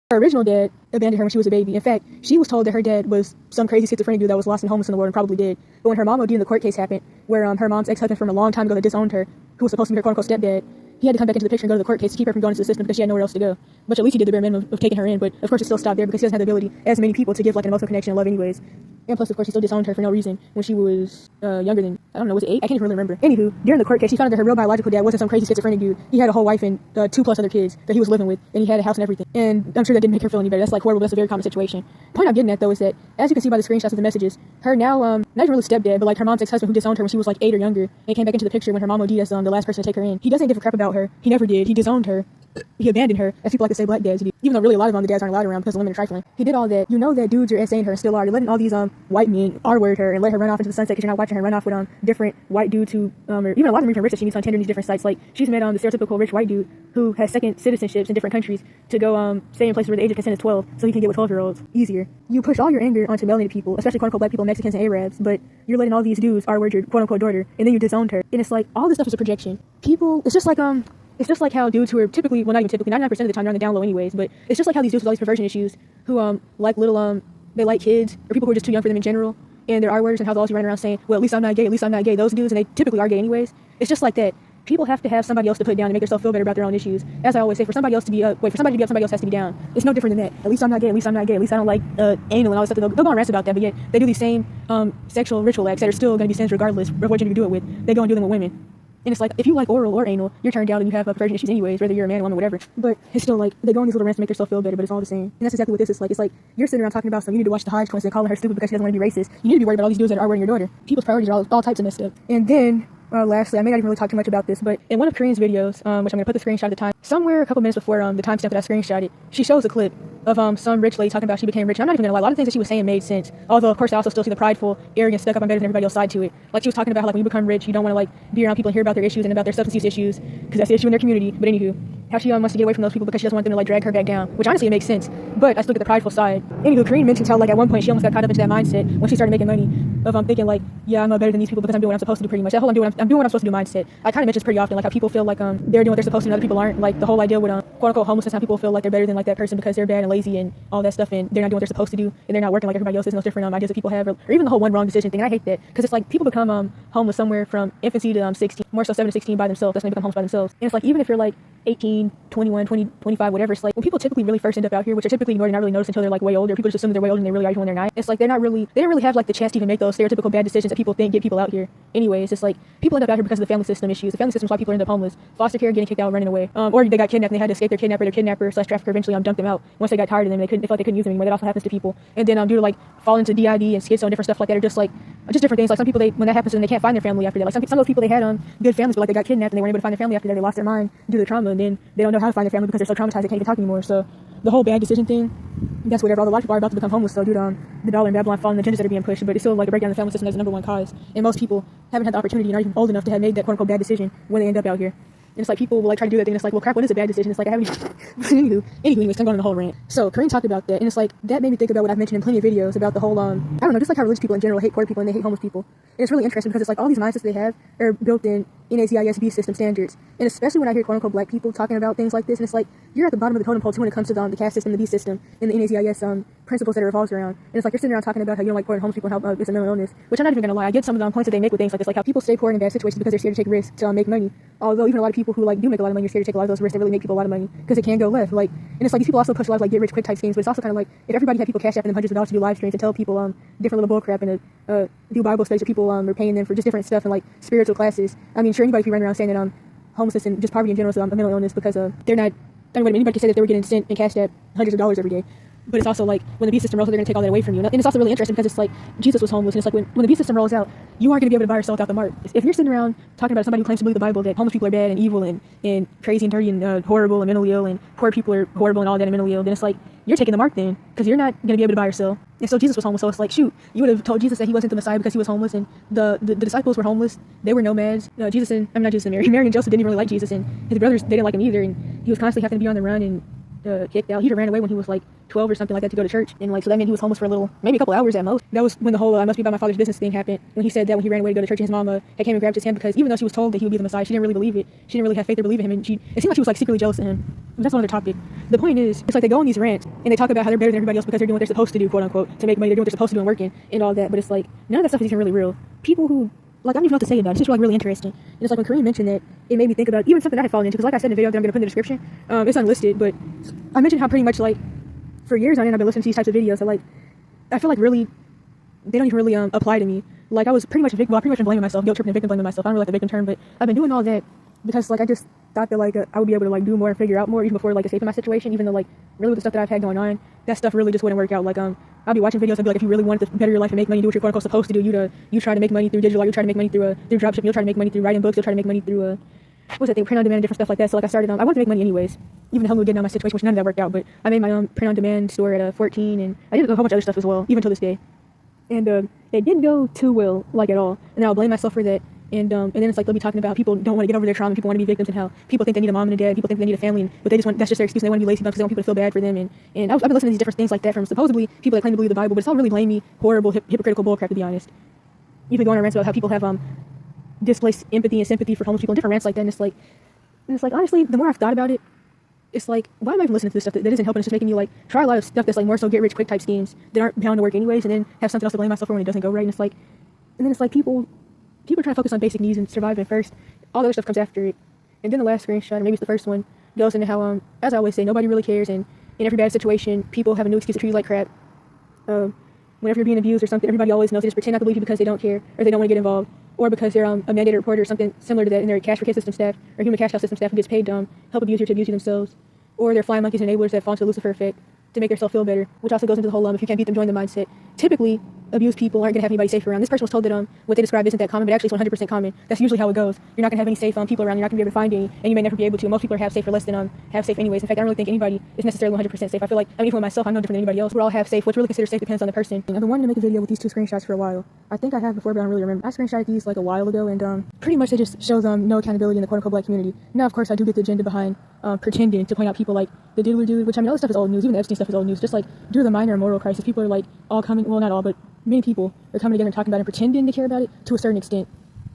Her original dad abandoned her when she was a baby. In fact, she was told that her dad was some crazy schizophrenic dude that was lost and homeless in the world and probably did. But when her mom OD'd and the court case happened, where her mom's ex-husband from a long time ago that disowned her, who was supposed to be her quote-unquote stepdad, he had to come back into the picture and go to the court case to keep her from going into the system because she had nowhere else to go. Which at least he did the bare minimum of taking her in, but of course it still stopped there because he doesn't have the ability, as many people, to give like an emotional connection and love anyways. And plus, of course, he still disowned her for no reason when she was younger than, I don't know, was it 8? I can't even really remember. Anywho, during the court case, she found out that her real biological dad wasn't some crazy schizophrenic dude. He had a whole wife and 2+ other kids that he was living with, and he had a house and everything. And I'm sure that didn't make her feel any better. That's like horrible. That's a very common situation. The point I'm getting at, though, is that, as you can see by the screenshots of the messages, her now, not even really stepdad, but like her mom's ex-husband who disowned her when she was like 8 or younger, and came back into the picture when her mom OD'd as the last person to take her in. He doesn't give a crap about her. He never did. He disowned her. He abandoned her, as people like to say black dads do. Even though really a lot of the dads aren't allowed around because of women are trifling. He did all that. You know that dudes are insane her and still are. You're letting all these white men R-word her and let her run off into the sunset because you're not watching her run off with different white dudes who, or even a lot of them even rich that she meets on Tinder and these different sites. Like, she's met the stereotypical rich white dude who has second citizenships in different countries to go stay in places where the age of consent is 12 so he can get with 12-year-olds easier. You push all your anger onto melanated people, especially quote-unquote black people, Mexicans, and Arabs, but you're letting all these dudes R-word your quote-unquote daughter, and then you disowned her. And it's like, all this stuff is a projection. People, it's just like how dudes who are typically, well, not even typically, 99% of the time they're on the down low anyways, but it's just like how these dudes with all these perversion issues who like little they like kids, or people who are just too young for them in general, and they're R-worders, and how they're always running around saying, well, at least I'm not gay, at least I'm not gay. Those dudes, and they typically are gay anyways. It's just like that. People have to have somebody else to put down and make themselves feel better about their own issues. As I always say, for somebody to be up, somebody else has to be down. It's no different than that. At least I'm not gay, at least I'm not gay, at least I don't like anal and all this stuff. They'll go on rants about that, but yet they do these same sexual ritual acts that are still going to be sins regardless of what gender you do it with. They go and do them with women. And it's like, if you like oral or anal, you're turned down and you have perversion issues anyways, whether you're a man, woman, whatever. But it's still like, they go on these little rants to make themselves feel better, but it's all the same. And that's exactly what this is like. It's like, you're sitting around talking about you need to watch the Hodge twins and calling her stupid because she doesn't want to be racist. You need to be worried about all these dudes that are wording your daughter. People's priorities are all types of messed up. And then, lastly, I may not even really talk too much about this, but in one of Kareem's videos, which I'm going to put the screenshot at the time, somewhere a couple minutes before the timestamp that I screenshotted, she shows a clip of some rich lady talking about she became rich. I'm not even gonna lie, a lot of things that she was saying made sense. Although of course I also still see the prideful, arrogant, stuck up, I'm better than everybody else side to it. Like she was talking about how like when you become rich, you don't want to like be around people and hear about their issues and about their substance use issues because that's the issue in their community. But anywho, how she wants to get away from those people because she doesn't want them to like drag her back down. Which honestly it makes sense. But I still get the prideful side. Anywho, Kareem mentions how like at one point she almost got caught up into that mindset when she started making money of thinking like, yeah, I'm better than these people because I'm doing what I'm supposed to do pretty much. That whole I'm doing what I'm supposed to do mindset. I kind of mention this pretty often, like how people feel like they're doing what they're supposed to and other people aren't. Like the whole idea with quote unquote homelessness, how people feel like they're better than like that person because they're bad and lazy and all that stuff and they're not doing what they're supposed to do and they're not working like everybody else is. And those different ideas that people have, or even the whole one wrong decision thing. And I hate that because it's like people become homeless somewhere from infancy to 16, more so 7 to 16 by themselves. That's when they become homeless by themselves. And it's like even if you're like 18, 21, 20, 25, whatever, it's like when people typically really first end up out here, which are typically ignored and not really noticed until they're like way older. People just assume that they're way older and they really are when they're not. It's like they don't really have like the chance to even make those stereotypical bad decisions that people think get people out here. Anyways, it's like people end up out here because of the family system issues. The family system is why people end up homeless. Foster care, getting kicked out, running away, or they got kidnapped and they had to escape their kidnapper / trafficker eventually dumped them out once they got tired of them. They felt they couldn't use them anymore. That also happens to people. And then due to like fall into DID and schizo and different stuff like that, are just different things. Like some people when that happens to them, they can't find their family after that. Like some of those people they had good families, but like they got kidnapped and they weren't able to find their family after that. They lost their mind due to the trauma, and then they don't know how to find their family because they're so traumatized they can't even talk anymore. So the whole bad decision thing, that's whatever. All the lot of people are about to become homeless, so due to the dollar and Babylon falling, the agendas that are being pushed, but it's still like a breakdown of the family system as the number one cause. And most people haven't had the opportunity and aren't even old enough to have made that quote unquote bad decision when they end up out here. And it's like people will like try to do that thing. And it's like, well, crap, what is a bad decision? It's like I haven't. anyways, I'm going on the whole rant. So Kareem talked about that, and it's like that made me think about what I've mentioned in plenty of videos about the whole I don't know, just like how religious people in general hate poor people and they hate homeless people. And it's really interesting because it's like all these mindsets they have are built in NACISB system standards. And especially when I hear quote-unquote black people talking about things like this, and it's like, you're at the bottom of the totem pole too when it comes to the caste system, the B system, and the NACIS principles that it revolves around. And it's like, you're sitting around talking about how you don't like poor and homeless people and how it's a mental illness, which I'm not even going to lie. I get some of the points that they make with things like this, like how people stay poor in bad situations because they're scared to take risks to make money. Although even a lot of people who like do make a lot of money are scared to take a lot of those risks that really make people a lot of money because it can go left. Like, and it's like these people also push a lot of like get rich quick type schemes, but it's also kind of like if everybody had people cash apping them hundreds of dollars to do live streams and tell people different little bull crap and do Bible studies that people are paying them for just different stuff and like spiritual classes. I mean, sure, anybody can run around saying that homelessness and just poverty in general is a mental illness because they're not. I mean, anybody can say that they were getting sent and cashed at hundreds of dollars every day. But it's also like when the B system rolls out, they're going to take all that away from you. And it's also really interesting because it's like Jesus was homeless. And it's like when the B system rolls out, you aren't going to be able to buy yourself out the mark. If you're sitting around talking about somebody who claims to believe the Bible that homeless people are bad and evil and crazy and dirty and horrible and mentally ill and poor people are horrible and all that and mentally ill, then it's like you're taking the mark then because you're not going to be able to buy yourself. And so Jesus was homeless. So it's like, shoot, you would have told Jesus that he wasn't the Messiah because he was homeless and the disciples were homeless. They were nomads. Mary and Joseph didn't even really like Jesus and his brothers, they didn't like him either. And he was constantly having to be on the run and kicked out. He ran away when he was like 12 or something like that to go to church, and like so that meant he was homeless for maybe a couple hours at most. That was when the whole I must be about my father's business thing happened. When he said that when he ran away to go to church, and his mama had came and grabbed his hand because even though she was told that he would be the Messiah, she didn't really believe it. She didn't really have faith or believe in him, and it seemed like she was like secretly jealous of him. But that's another topic. The point is, it's like they go on these rants and they talk about how they're better than everybody else because they're doing what they're supposed to do, quote unquote, to make money. They're doing what they're supposed to do and working and all that. But it's like none of that stuff is even really real. People who like I don't even know what to say about it. It's just like really interesting. And it's like when Kareem mentioned that, it made me think about even something I had fallen into. Because like I said in the video that I'm going to put in the description, it's unlisted, but I mentioned how pretty much like for years on end I've been listening to these types of videos. So like I feel like really they don't even really apply to me. Like I was pretty much I've pretty much been blaming myself, guilt tripping and victim blaming myself. I don't really like the victim term, but I've been doing all that because like I just thought that like I would be able to like do more and figure out more even before like escaping my situation. Even though like really with the stuff that I've had going on, that stuff really just wouldn't work out. Like I'll be watching videos. I'll be like, if you really wanted to better your life and make money, do what you're quote unquote supposed to do. You try to make money through digital. You try to make money through dropshipping. You'll try to make money through writing books. You'll try to make money through what's that thing, print on demand and different stuff like that. So like I started I wanted to make money anyways, even though I'm getting out of my situation, which none of that worked out. But I made my own print on demand store at 14, and I did a whole bunch of other stuff as well, even to this day. And it didn't go too well, like at all. And I'll blame myself for that. And then it's like they'll be talking about how people don't want to get over their trauma, people want to be victims, and how people think they need a mom and a dad, people think they need a family, but they just want, that's just their excuse, and they want to be lazy because they want people to feel bad for them. And I've been listening to these different things like that from supposedly people that claim to believe the Bible, but it's all really blamey, horrible, hypocritical bullcrap, to be honest. Even going on rants about how people have displaced empathy and sympathy for homeless people and different rants like that. And it's like honestly, the more I've thought about it, it's like, why am I even listening to this stuff that isn't helping? It's just making me like try a lot of stuff that's like more so get rich quick type schemes that aren't bound to work anyways, and then have something else to blame myself for when it doesn't go right. And then it's like people are trying to focus on basic needs and surviving first. All the other stuff comes after it. And then the last screenshot, or maybe it's the first one, goes into how as I always say, nobody really cares, and in every bad situation, people have a new excuse to treat you like crap. Whenever you're being abused or something, everybody always knows they just pretend not to believe you because they don't care or they don't want to get involved, or because they're a mandated reporter or something similar to that, and they're a cash for kid system staff or human cash house system staff who gets paid to help abuse you to abuse you themselves, or they're flying monkeys and enablers that fall into the Lucifer effect to make themselves feel better, which also goes into the whole if you can't beat them, join the mindset. Typically, abused people aren't going to have anybody safe around. This person was told that what they describe isn't that common, but actually it's 100% common. That's usually how it goes. You're not going to have any safe people around. You're not going to be able to find any, and you may never be able to. Most people are half safe or less than half safe anyways. In fact, I don't really think anybody is necessarily 100% safe. I feel like, even with myself, I'm no different than anybody else. We're all half safe. What's really considered safe depends on the person. I've been wanting to make a video with these two screenshots for a while. I think I have before, but I don't really remember. I screenshotted these like a while ago, and pretty much it just shows no accountability in the quote-unquote black community. Now, of course, I do get the agenda behind pretending to point out people like the Diddler dude, which I mean, all this stuff is old news. Even the Epstein stuff is old news. Just like due to the minor moral crisis, people are like all coming, well, not all, but many people are coming together and talking about it and pretending to care about it to a certain extent.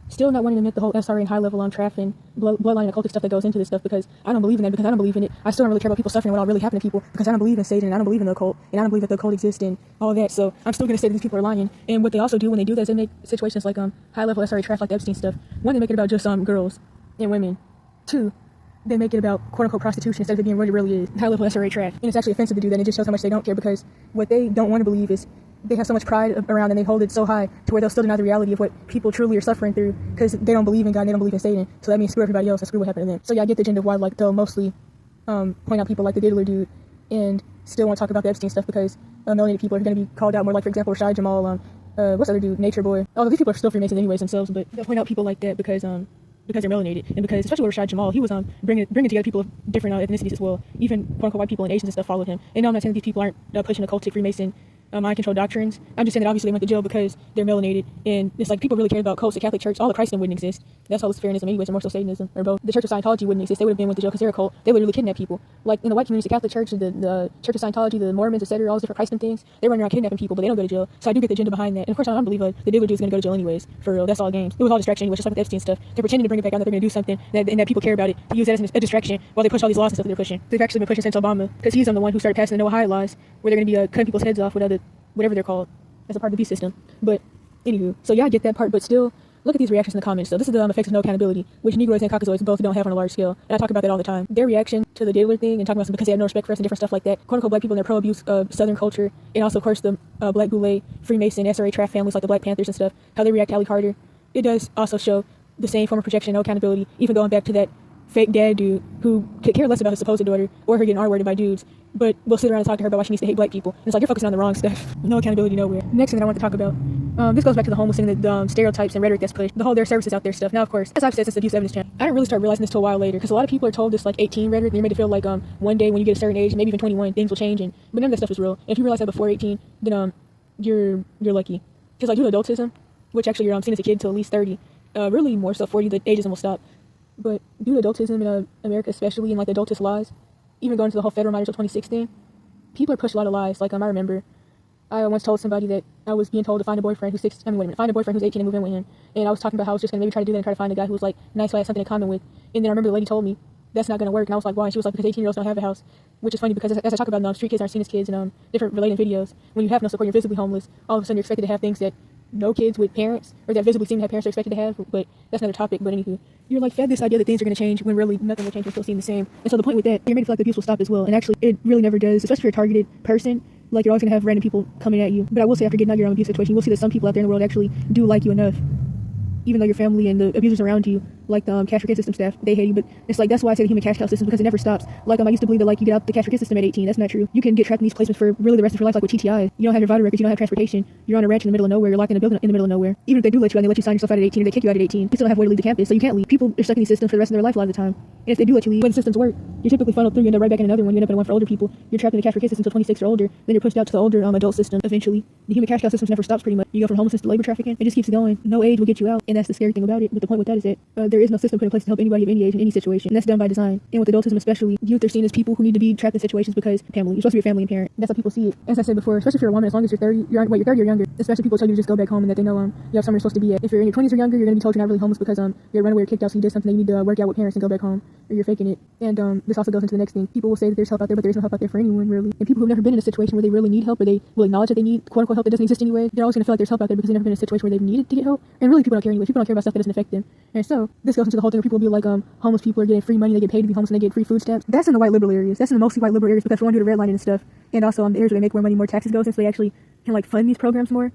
Still not wanting to admit the whole SRA and high level on trafficking, bloodline and occultic stuff that goes into this stuff, because I don't believe in that, because I don't believe in it. I still don't really care about people suffering and what all really happened to people, because I don't believe in Satan, and I don't believe in the occult, and I don't believe that the occult exists and all that. So I'm still going to say that these people are lying. And what they also do when they do that is they make situations like high level SRA traffic, like the Epstein stuff. One, they make it about just girls and women. Two, they make it about quote-unquote prostitution instead of it being what it really is, high level SRA traffic. And it's actually offensive to do that, and it just shows how much they don't care, because what they don't want to believe is they have so much pride around, and they hold it so high to where they'll still deny the reality of what people truly are suffering through, because they don't believe in God and they don't believe in Satan. So that means screw everybody else and screw what happened to them. So yeah, I get the agenda of why like they'll mostly point out people like the Diddler dude and still want to talk about the Epstein stuff, because melanated people are going to be called out more. Like for example, Rashad Jamal, what's the other dude, Nature Boy. Although these people are still Freemasons anyways themselves, but they'll point out people like that because they're melanated, and because especially with Rashad Jamal, he was bringing together people of different ethnicities as well. Even quote-unquote white people and Asians and stuff followed him. And no, I'm not saying that these people aren't pushing occultic Freemason mind control doctrines. I'm just saying that obviously they went to jail because they're melanated, and it's like people really care about cults. The Catholic Church, all of Christendom wouldn't exist. That's all Luciferianism anyways, or more so Satanism, or both. The Church of Scientology wouldn't exist. They would have been went to jail because they're a cult. They would really kidnap people. Like in the white communities, the Catholic Church, the Church of Scientology, the Mormons, etc., all those different Christendom things, they run around kidnapping people, but they don't go to jail. So I do get the agenda behind that. And of course, I don't believe the dealer dude's going to go to jail anyways. For real, that's all games. It was all distraction anyways, just like with Epstein stuff. They're pretending to bring it back on that they're going to do something and that people care about it. To use that as a distraction while they push all these laws and stuff that they're pushing. They've actually been pushing since Obama, because he's the one who started passing the no high laws, where they're going to be cutting people's heads off with whatever they're called, as a part of the beast system. But anywho, so yeah, I get that part, but still, look at these reactions in the comments. So this is the effects of no accountability, which Negroes and Caucasoids both don't have on a large scale. And I talk about that all the time. Their reaction to the Diddler thing and talking about because they have no respect for us and different stuff like that. Quote unquote black people and their pro-abuse of Southern culture, and also of course the Black Boule, Freemason, SRA trap families like the Black Panthers and stuff, how they react to Ally Carter. It does also show the same form of projection, no accountability, even going back to that fake dad dude who could care less about his supposed daughter or her getting R-worded by dudes, but we'll sit around and talk to her about why she needs to hate black people. And it's like, you're focusing on the wrong stuff. No accountability nowhere. Next thing that I want to talk about, this goes back to the homeless thing, the stereotypes and rhetoric that's pushed, the whole their services out there stuff. Now, of course, as I've said since the Abuse Evidence channel, I didn't really start realizing this till a while later, because a lot of people are told this like 18 rhetoric, and you're made to feel like one day when you get a certain age, maybe even 21, things will change, but none of that stuff is real. And if you realize that before 18, then you're lucky. Because like due to adultism, which actually you're seen as a kid till at least 30, really more so 40, the ageism will stop. But due to adultism in America, especially, and like the adultist laws, even going to the whole federal minor till 2016, people are pushed a lot of lies. Like I remember, I once told somebody that I was being told to find a boyfriend who's find a boyfriend who's 18 and move in with him. And I was talking about how I was just gonna maybe try to do that and try to find a guy who was like nice, who I had something in common with. And then I remember the lady told me that's not gonna work. And I was like, why? And she was like, because 18-year-olds don't have a house. Which is funny because as I talk about street kids aren't seen as kids and different related videos, when you have no support, you're physically homeless. All of a sudden, you're expected to have things that no kids with parents, or that visibly seem to have parents, are expected to have. But that's another topic. But anywho, you're like fed this idea that things are going to change when really nothing will change. You're still seeing the same. And so the point with that, you're made to feel like the abuse will stop as well. And actually, it really never does, especially if you're a targeted person. Like, you're always going to have random people coming at you. But I will say, after getting out of your own abuse situation, you will see that some people out there in the world actually do like you enough. Even though your family and the abusers around you, like the cash for kid system staff, they hate you. But it's like, that's why I say the human cash cow system, because it never stops. Like, I used to believe that like you get out the cash for kid system at 18. That's not true. You can get trapped in these placements for really the rest of your life, like with TTI. You don't have your vital records, you don't have transportation. You're on a ranch in the middle of nowhere. You're locked in a building in the middle of nowhere. Even if they do let you out, they let you sign yourself out at 18, or they kick you out at 18. You still don't have a way to leave the campus, so you can't leave. People are stuck in these systems for the rest of their life a lot of the time. And if they do let you leave, when the systems work, you're typically funneled through. You end up right back in another one. You end up in one for older people. You're trapped in the cash for kid system until 26 or older. Then you're pushed out to the older adult system eventually. The human cash cow system never stops pretty much. You go from homelessness to labor trafficking. It just keeps going. No age will get you out, and that's the scary thing about it. But the point with that is that there is no system put in place to help anybody of any age in any situation. And that's done by design. And with adultism especially, youth are seen as people who need to be trapped in situations because family. You're supposed to be a family and parent. That's how people see it. As I said before, especially if you're a woman, as long as you're 30, you're 30 or younger, especially people tell you to just go back home and that they know you have somewhere you're supposed to be at. If you're in your 20s or younger, you're going to be told you're not really homeless because you're a runaway or kicked out, so you did something that you need to work out with parents and go back home, or you're faking it. And this also goes into the next thing. People will say that there's help out there, but there is no help out there for anyone really. And people who've never been in a situation where they really need help, or they will acknowledge that they need quote unquote help that doesn't exist anyway, they're always going to feel like there's help out there because they've never been in a situation where they've needed to get help. And really, people don't care anyway. People don't care about stuff that doesn't affect them. And so this goes into the whole thing where people will be like, homeless people are getting free money, they get paid to be homeless, and they get free food stamps. That's in the white liberal areas. That's in the mostly white liberal areas, because for one, due to redlining and stuff, and also the areas where they make more money, more taxes go, since they actually can like fund these programs more.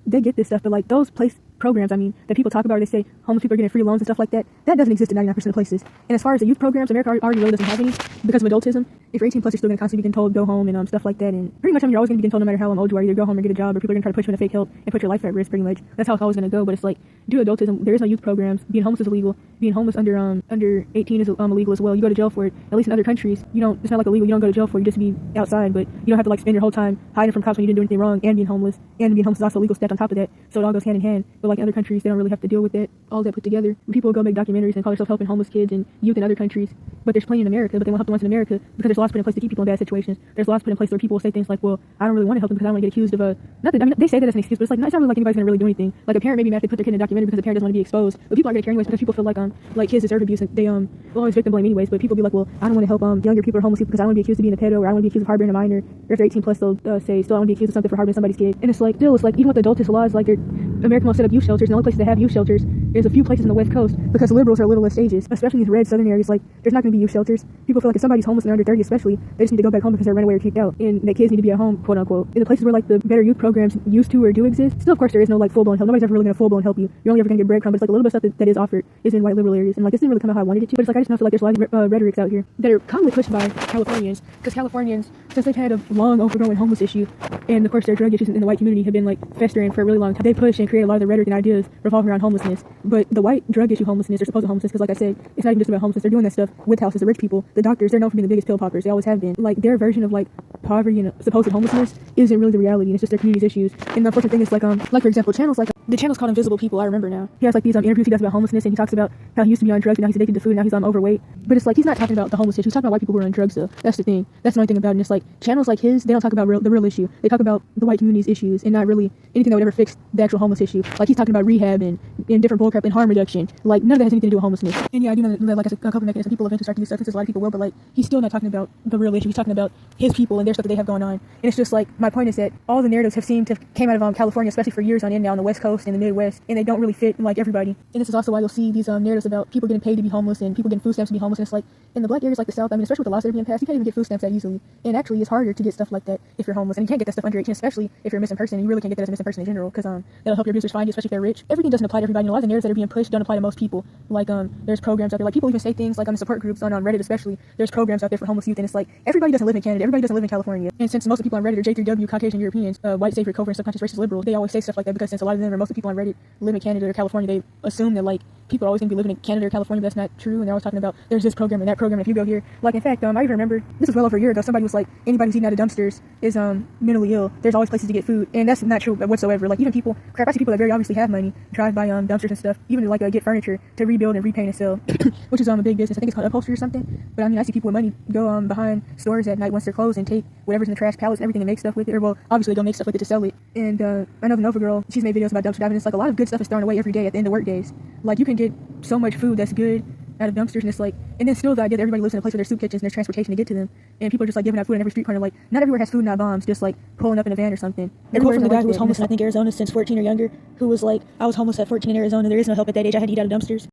They get this stuff, but like those programs, that people talk about, where they say homeless people are getting free loans and stuff like that, that doesn't exist in 99% of places. And as far as the youth programs, America already really doesn't have any because of adultism. If you're 18 plus, you're still going to constantly be getting told go home and stuff like that. And pretty much, you're always going to be getting told no matter how old you are, either go home or get a job, or people are going to try to push you into fake help and put your life at risk. Pretty much, that's how it's always going to go. But it's like, due to adultism, there is no youth programs. Being homeless is illegal. Being homeless under 18 is illegal as well. You go to jail for it. At least in other countries, it's not like illegal. You don't go to jail for it. You just be outside, but you don't have to like spend your whole time hiding from cops when you didn't do anything wrong. And being homeless is also illegal step on top of that. So it all goes hand in hand. But like in other countries, they don't really have to deal with that, all that put together. People will go make documentaries and call themselves helping homeless kids and youth in other countries, but there's plenty in America, but they won't help the ones in America because there's laws put in place to keep people in bad situations. There's laws put in place where people will say things like, well, I don't really want to help them because I don't want to get accused of nothing. They say that as an excuse, but it's like, it's not really like anybody's gonna really do anything. Like a parent may be mad if they put their kid in a documentary because the parent doesn't want to be exposed, but people aren't gonna care anyways because people feel like kids deserve abuse and they will always victim blame anyways. But people be like, well, I don't want to help younger people or homeless people because I don't want to be accused of being a pedo, or I don't want to be accused of harboring a minor. Or if they're 18 plus, they'll say still I want to be accused of something for harboring somebody's kid. And it's like, still, it's like even with adultist laws, like America will set up youth shelters, and the only places that have youth shelters, there's a few places in the West Coast because liberals are little stages, especially in these red southern areas. Like, there's not going to be youth shelters. People feel like if somebody's homeless and they're under 30 especially, they just need to go back home because they're runaway or kicked out, and that kids need to be at home, quote unquote. In the places where like the better youth programs used to or do exist, still of course there is no like full-blown help. Nobody's ever really going to full-blown help you. You're only ever going to get breadcrumbs, but it's like a little bit of stuff that is offered is in white liberal areas. And like this didn't really come out how I wanted it to, but it's like I just know feel like there's a lot of rhetorics out here that are commonly pushed by Californians, because Californians since they've had a long overgrowing homeless issue, and of course their drug issues in the white community have been like festering for a really long time. They push and create a lot of the rhetoric and ideas revolving around homelessness. But the white drug issue homelessness, or supposed homelessness, because like I said, it's not even just about homelessness. They're doing that stuff with houses. The rich people, the doctors, they're known for being the biggest pill poppers. They always have been. Like their version of like poverty and supposed homelessness isn't really the reality. And it's just their community's issues. And the unfortunate thing is like for example, channels like the channel's called Invisible People. I remember now. He has like these interviews he does about homelessness, and he talks about how he used to be on drugs, and now he's addicted to food, and now he's overweight. But it's like he's not talking about the homeless issue. He's talking about white people who are on drugs though. That's the thing. That's the only thing about it. And it's like channels like his, they don't talk about the real issue. They talk about the white community's issues and not really anything that would ever fix the actual homeless issue. Like he's talking about rehab and different bullcrap and harm reduction. Like none of that has anything to do with homelessness. And yeah, I do know that like a couple mechanisms people eventually start to use substances. A lot of people will, but like he's still not talking about the real issue. He's talking about his people and their stuff that they have going on. And it's just like my point is that all the narratives have seemed to came out of California, especially for years on end now on the West Coast and the Midwest, and they don't really fit like everybody. And this is also why you'll see these narratives about people getting paid to be homeless and people getting food stamps to be homeless. And it's like in the black areas like the South, I mean, especially with the laws that are being passed, you can't even get food stamps that easily. And actually, it's harder to get stuff like that if you're homeless, and you can't get that stuff under 18, especially if you're a missing person. And you really can't get that as a missing person in general, because that'll help your abusers find you, especially if they're rich. Everything doesn't apply to everybody. And a lot of the narratives that are being pushed don't apply to most people. Like there's programs out there. Like people even say things like on the support groups on Reddit, especially. There's programs out there for homeless youth, and it's like everybody doesn't live in Canada. Everybody doesn't live in California. And since most of the people on Reddit are J3W, Caucasian Europeans, white, savior, covert, subconscious, racist, liberal, they always say stuff like that because since a lot of them or most of the people on Reddit live in Canada or California, they assume that like people are always going to be living in Canada or California, but that's not true. And they're always talking about there's this program and that program. If you go here, like in fact, I even remember this was well over a year ago. Somebody was like, anybody who's eating out of dumpsters is mentally ill. There's always places to get food, and that's not true whatsoever. Like even people, I see people that very obviously have money drive by dumpsters and stuff, even to like get furniture to rebuild and repaint and sell, which is a big business. I think it's called upholstery or something. But I mean, I see people with money go behind stores at night once they're closed and take whatever's in the trash, pallets, and everything, and make stuff with it. Or well, obviously they don't make stuff with it to sell it. And I know the Nova girl, she's made videos about dumpster diving. It's like a lot of good stuff is thrown away every day at the end of work days. Like you can get so much food that's good out of dumpsters, and it's like, and then still the idea that everybody lives in a place where there's soup kitchens and there's transportation to get to them, and people are just like giving out food on every street corner. Like not everywhere has food, not bombs, just like pulling up in a van or something. A quote from the guy who was homeless in I think Arizona since 14 or younger, who was like, I was homeless at 14 in Arizona, there is no help at that age, I had to eat out of dumpsters.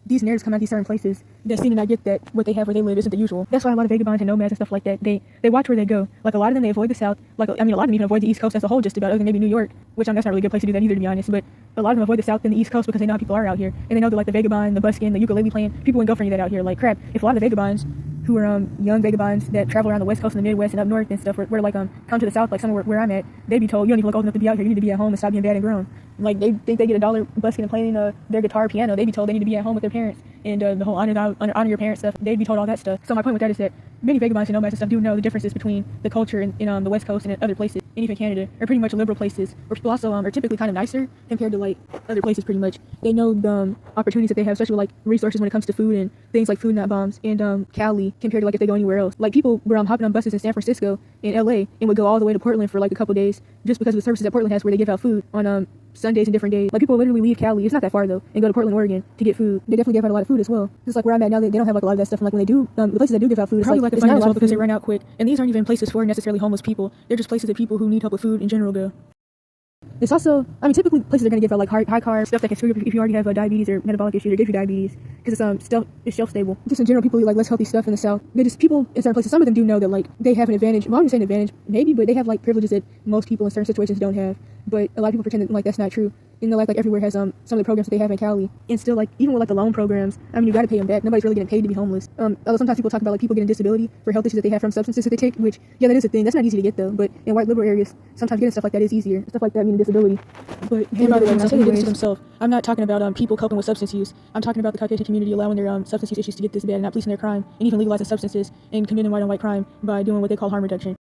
These narratives come out of these certain places that seem to not get that what they have where they live isn't the usual. That's why a lot of vagabonds and nomads and stuff like that, they watch where they go. Like a lot of them, they avoid the South. Like I mean, a lot of them even avoid the East Coast as a whole, just about, other than maybe New York, which that's not really a good place to do that either, to be honest. But a lot of them avoid the South and the East Coast because they know how people are out here, and they know that like the vagabond, the buskin, the ukulele playing, people wouldn't go for any of that out here. Like crap, if a lot of the vagabonds who are young vagabonds that travel around the West Coast and the Midwest and up north and stuff, where like come to the South, like somewhere where I'm at, they'd be told you don't even look old enough to be out here. You need to be at home and stop being bad and grown. Like they think they get $1 busking and playing their guitar or piano. They'd be told they need to be at home with their parents, and the whole honor your parents stuff. They'd be told all that stuff. So my point with that is that many vagabonds and nomads and stuff do know the differences between the culture in the West Coast and in other places, and even Canada, are pretty much liberal places, where people also are typically kind of nicer compared to like other places. Pretty much, they know the opportunities that they have, especially with, like resources when it comes to food and things like food not bombs and Cali, compared to like if they go anywhere else. Like people were hopping on buses in San Francisco and LA and would go all the way to Portland for like a couple days just because of the services that Portland has, where they give out food on Sundays and different days. Like people literally leave Cali, it's not that far though, and go to Portland, Oregon to get food. They definitely give out a lot of food as well. Just like where I'm at now, they don't have like a lot of that stuff. And like when they do, the places that do give out food, it's probably like the funding as well because they run out quick. And these aren't even places for necessarily homeless people. They're just places that people who need help with food in general go. It's also, I mean, typically places are going to give out like high carb stuff that can screw you up if you already have diabetes or metabolic issues, or give you diabetes, because it's shelf stable. Just in general, people eat like less healthy stuff in the South. They just, people in certain places, some of them do know that like they have an advantage. Well, I'm just saying advantage, maybe, but they have like privileges that most people in certain situations don't have. But a lot of people pretend that like that's not true. And like everywhere has some of the programs that they have in Cali, and still like even with like the loan programs, I mean you got to pay them back. Nobody's really getting paid to be homeless. Although sometimes people talk about like people getting disability for health issues that they have from substances that they take, which yeah, that is a thing. That's not easy to get though. But in white liberal areas, sometimes getting stuff like that is easier. Stuff like that meaning disability. But and by the way, when I say to themselves, I'm not talking about people coping with substance use. I'm talking about the Caucasian community allowing their substance use issues to get this bad and not policing their crime, and even legalizing substances and committing white on white crime by doing what they call harm reduction.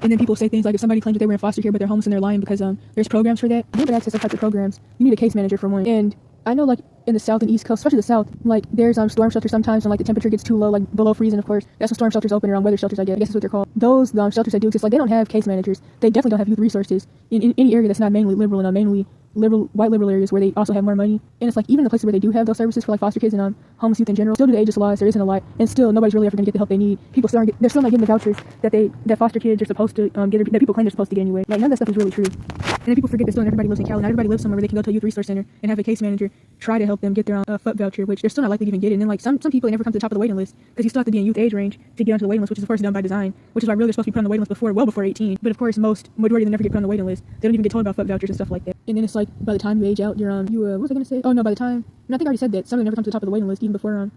And then people say things like if somebody claims that they were in foster care but they're homeless and they're lying because there's programs for that. You have access to types of programs. You need a case manager for one. And I know like in the South and East Coast, especially the South, like there's storm shelters sometimes when like the temperature gets too low, like below freezing, of course. That's when storm shelters open, or weather shelters, I guess that's what they're called. Those shelters that do exist, like they don't have case managers. They definitely don't have youth resources in any area that's not mainly liberal and mainly white liberal areas where they also have more money. And it's like even the places where they do have those services for like foster kids and homeless youth in general, still due to ageist laws, there isn't a lot, and still nobody's really ever going to get the help they need. People still they're still not getting the vouchers that foster kids are supposed to get, that people claim they're supposed to get anyway. Like none of that stuff is really true. And then people forget that still everybody lives in Cali. Not everybody lives somewhere where they can go to a youth resource center and have a case manager try to help them get their own FUP voucher, which they're still not likely to even get. And then like some people, they never come to the top of the waiting list because you still have to be in youth age range to get onto the waiting list, which is of course done by design, which is why really they're supposed to be put on the waiting list well before 18. But of course majority of them never get put on the waiting list. They don't even get told about FUP vouchers and stuff like that. And then it's like by the time you age out, you're what was I gonna say? Oh no, by the time And I think I already said that some of them never come to the top of the waiting list even before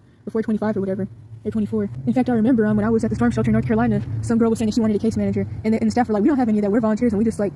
25 or whatever. Or 24. In fact, I remember when I was at the storm shelter in North Carolina, some girl was saying that she wanted a case manager, and the staff were like, we don't have any of that, we're volunteers, and we just like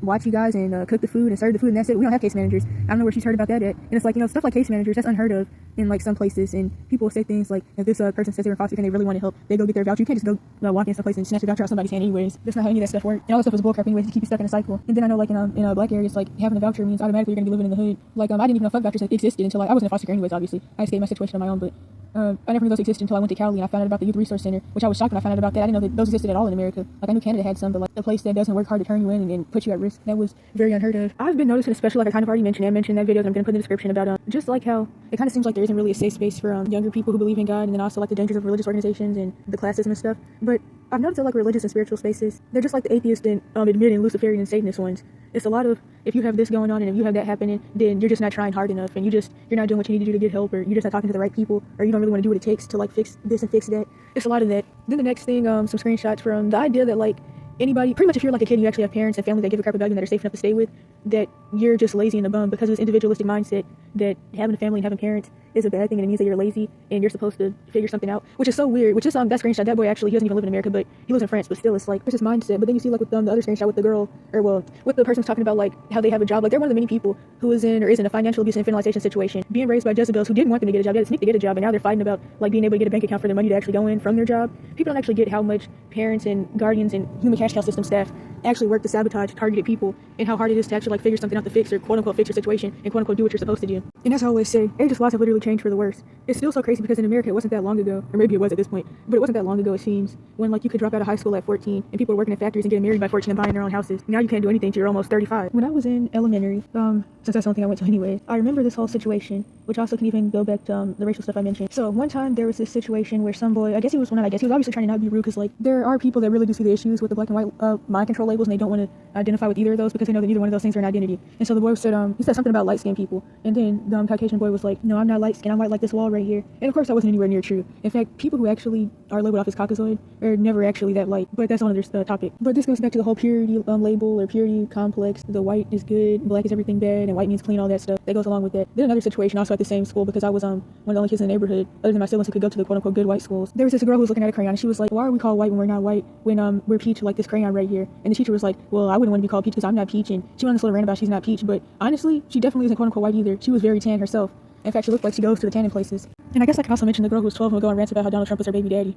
watch you guys and cook the food and serve the food, and that's it. We don't have case managers. I don't know where she's heard about that at. And it's like, stuff like case managers, that's unheard of in like some places, and people will say things like, if this person says they're in foster care and they really want to help, they go get their voucher. You can't just go walk in some place and snatch a voucher out somebody's hand anyways. That's not how any of that stuff works. And all that stuff is bullcrap anyways to keep you stuck in a cycle. And then I know like in a black area, it's like having a voucher means automatically you're gonna be living in the hood. Like I didn't even know fuck vouchers existed until I wasn't in foster care anyways, obviously. I escaped my situation on my own, but I never knew those existed until I went to Cali and I found out about the Youth Resource Center, which I was shocked when I found out about that. I didn't know that those existed at all in America. Like I knew Canada had some, but like a place that doesn't work hard to turn you in and put you at risk, that was very unheard of. I've been noticing, especially like I kind of already mentioned, I mentioned that video that I'm going to put in the description about just like how it kind of seems like there isn't really a safe space for younger people who believe in God, and then also like the dangers of religious organizations and the classism and stuff. But I've noticed that like religious and spiritual spaces, they're just like the atheist and admitting Luciferian and Satanist ones. It's a lot of, if you have this going on and if you have that happening, then you're just not trying hard enough, and you're not doing what you need to do to get help, or you're just not talking to the right people, or you don't really want to do what it takes to like fix this and fix that. It's a lot of that. Then the next thing, some screenshots from the idea that like anybody, pretty much if you're like a kid and you actually have parents and family that give a crap about you and that are safe enough to stay with, that you're just lazy and a bum because of this individualistic mindset that having a family and having parents is a bad thing, and it means that you're lazy and you're supposed to figure something out, which is so weird. Which is that screenshot, that boy actually, he doesn't even live in America, but he lives in France, but still it's like, there's this mindset. But then you see like with the other screenshot with the girl, or well, with the person talking about like how they have a job, like they're one of the many people who is in or is in a financial abuse and infantilization situation, being raised by Jezebels who didn't want them to get a job, they had to sneak to get a job, and now they're fighting about like being able to get a bank account for their money to actually go in from their job. People don't actually get how much parents and guardians and human cash cow system staff actually work to sabotage targeted people, and how hard it is to actually like figure something out to fix or quote unquote fix your situation and quote unquote do what you're supposed to do. And as I always say, age's laws have literally changed for the worse. It's still so crazy because in America it wasn't that long ago, or maybe it was at this point, but it wasn't that long ago, it seems, when like you could drop out of high school at 14 and people were working at factories and getting married by 14 and buying their own houses. Now you can't do anything till you're almost 35. When I was in elementary, since that's something I went to anyway, I remember this whole situation, which also can even go back to the racial stuff I mentioned. So one time there was this situation where some boy, he was obviously trying to not be rude, because like there are people that really do see the issues with the black and white mind control labels, and they don't want to identify with either of those because they know that neither one of those things are an identity. And so the boy said he said something about light skinned people, and then the Caucasian boy was like, no, I'm not light skinned, I'm white like this wall right here. And of course that wasn't anywhere near true. In fact, people who actually are labeled off as Caucasoid are never actually that light, but that's another topic. But this goes back to the whole purity label or purity complex, the white is good, black is everything bad, and white means clean, all that stuff that goes along with that. Then another situation also at the same school, because I was one of the only kids in the neighborhood other than my siblings who could go to the quote unquote good white schools. There was this girl who was looking at a crayon, and she was like, why are we called white when we're not white, when we're peach like this crayon right here? And the teacher was like, well, I wouldn't want to be called peach because I'm not peach. And she went on this little rant about she's not peach, but honestly she definitely isn't quote unquote white either. She was very tan herself. In fact, she looked like she goes to the tanning places. And I guess I can also mention the girl who was 12 and would go on rants about how Donald Trump was her baby daddy.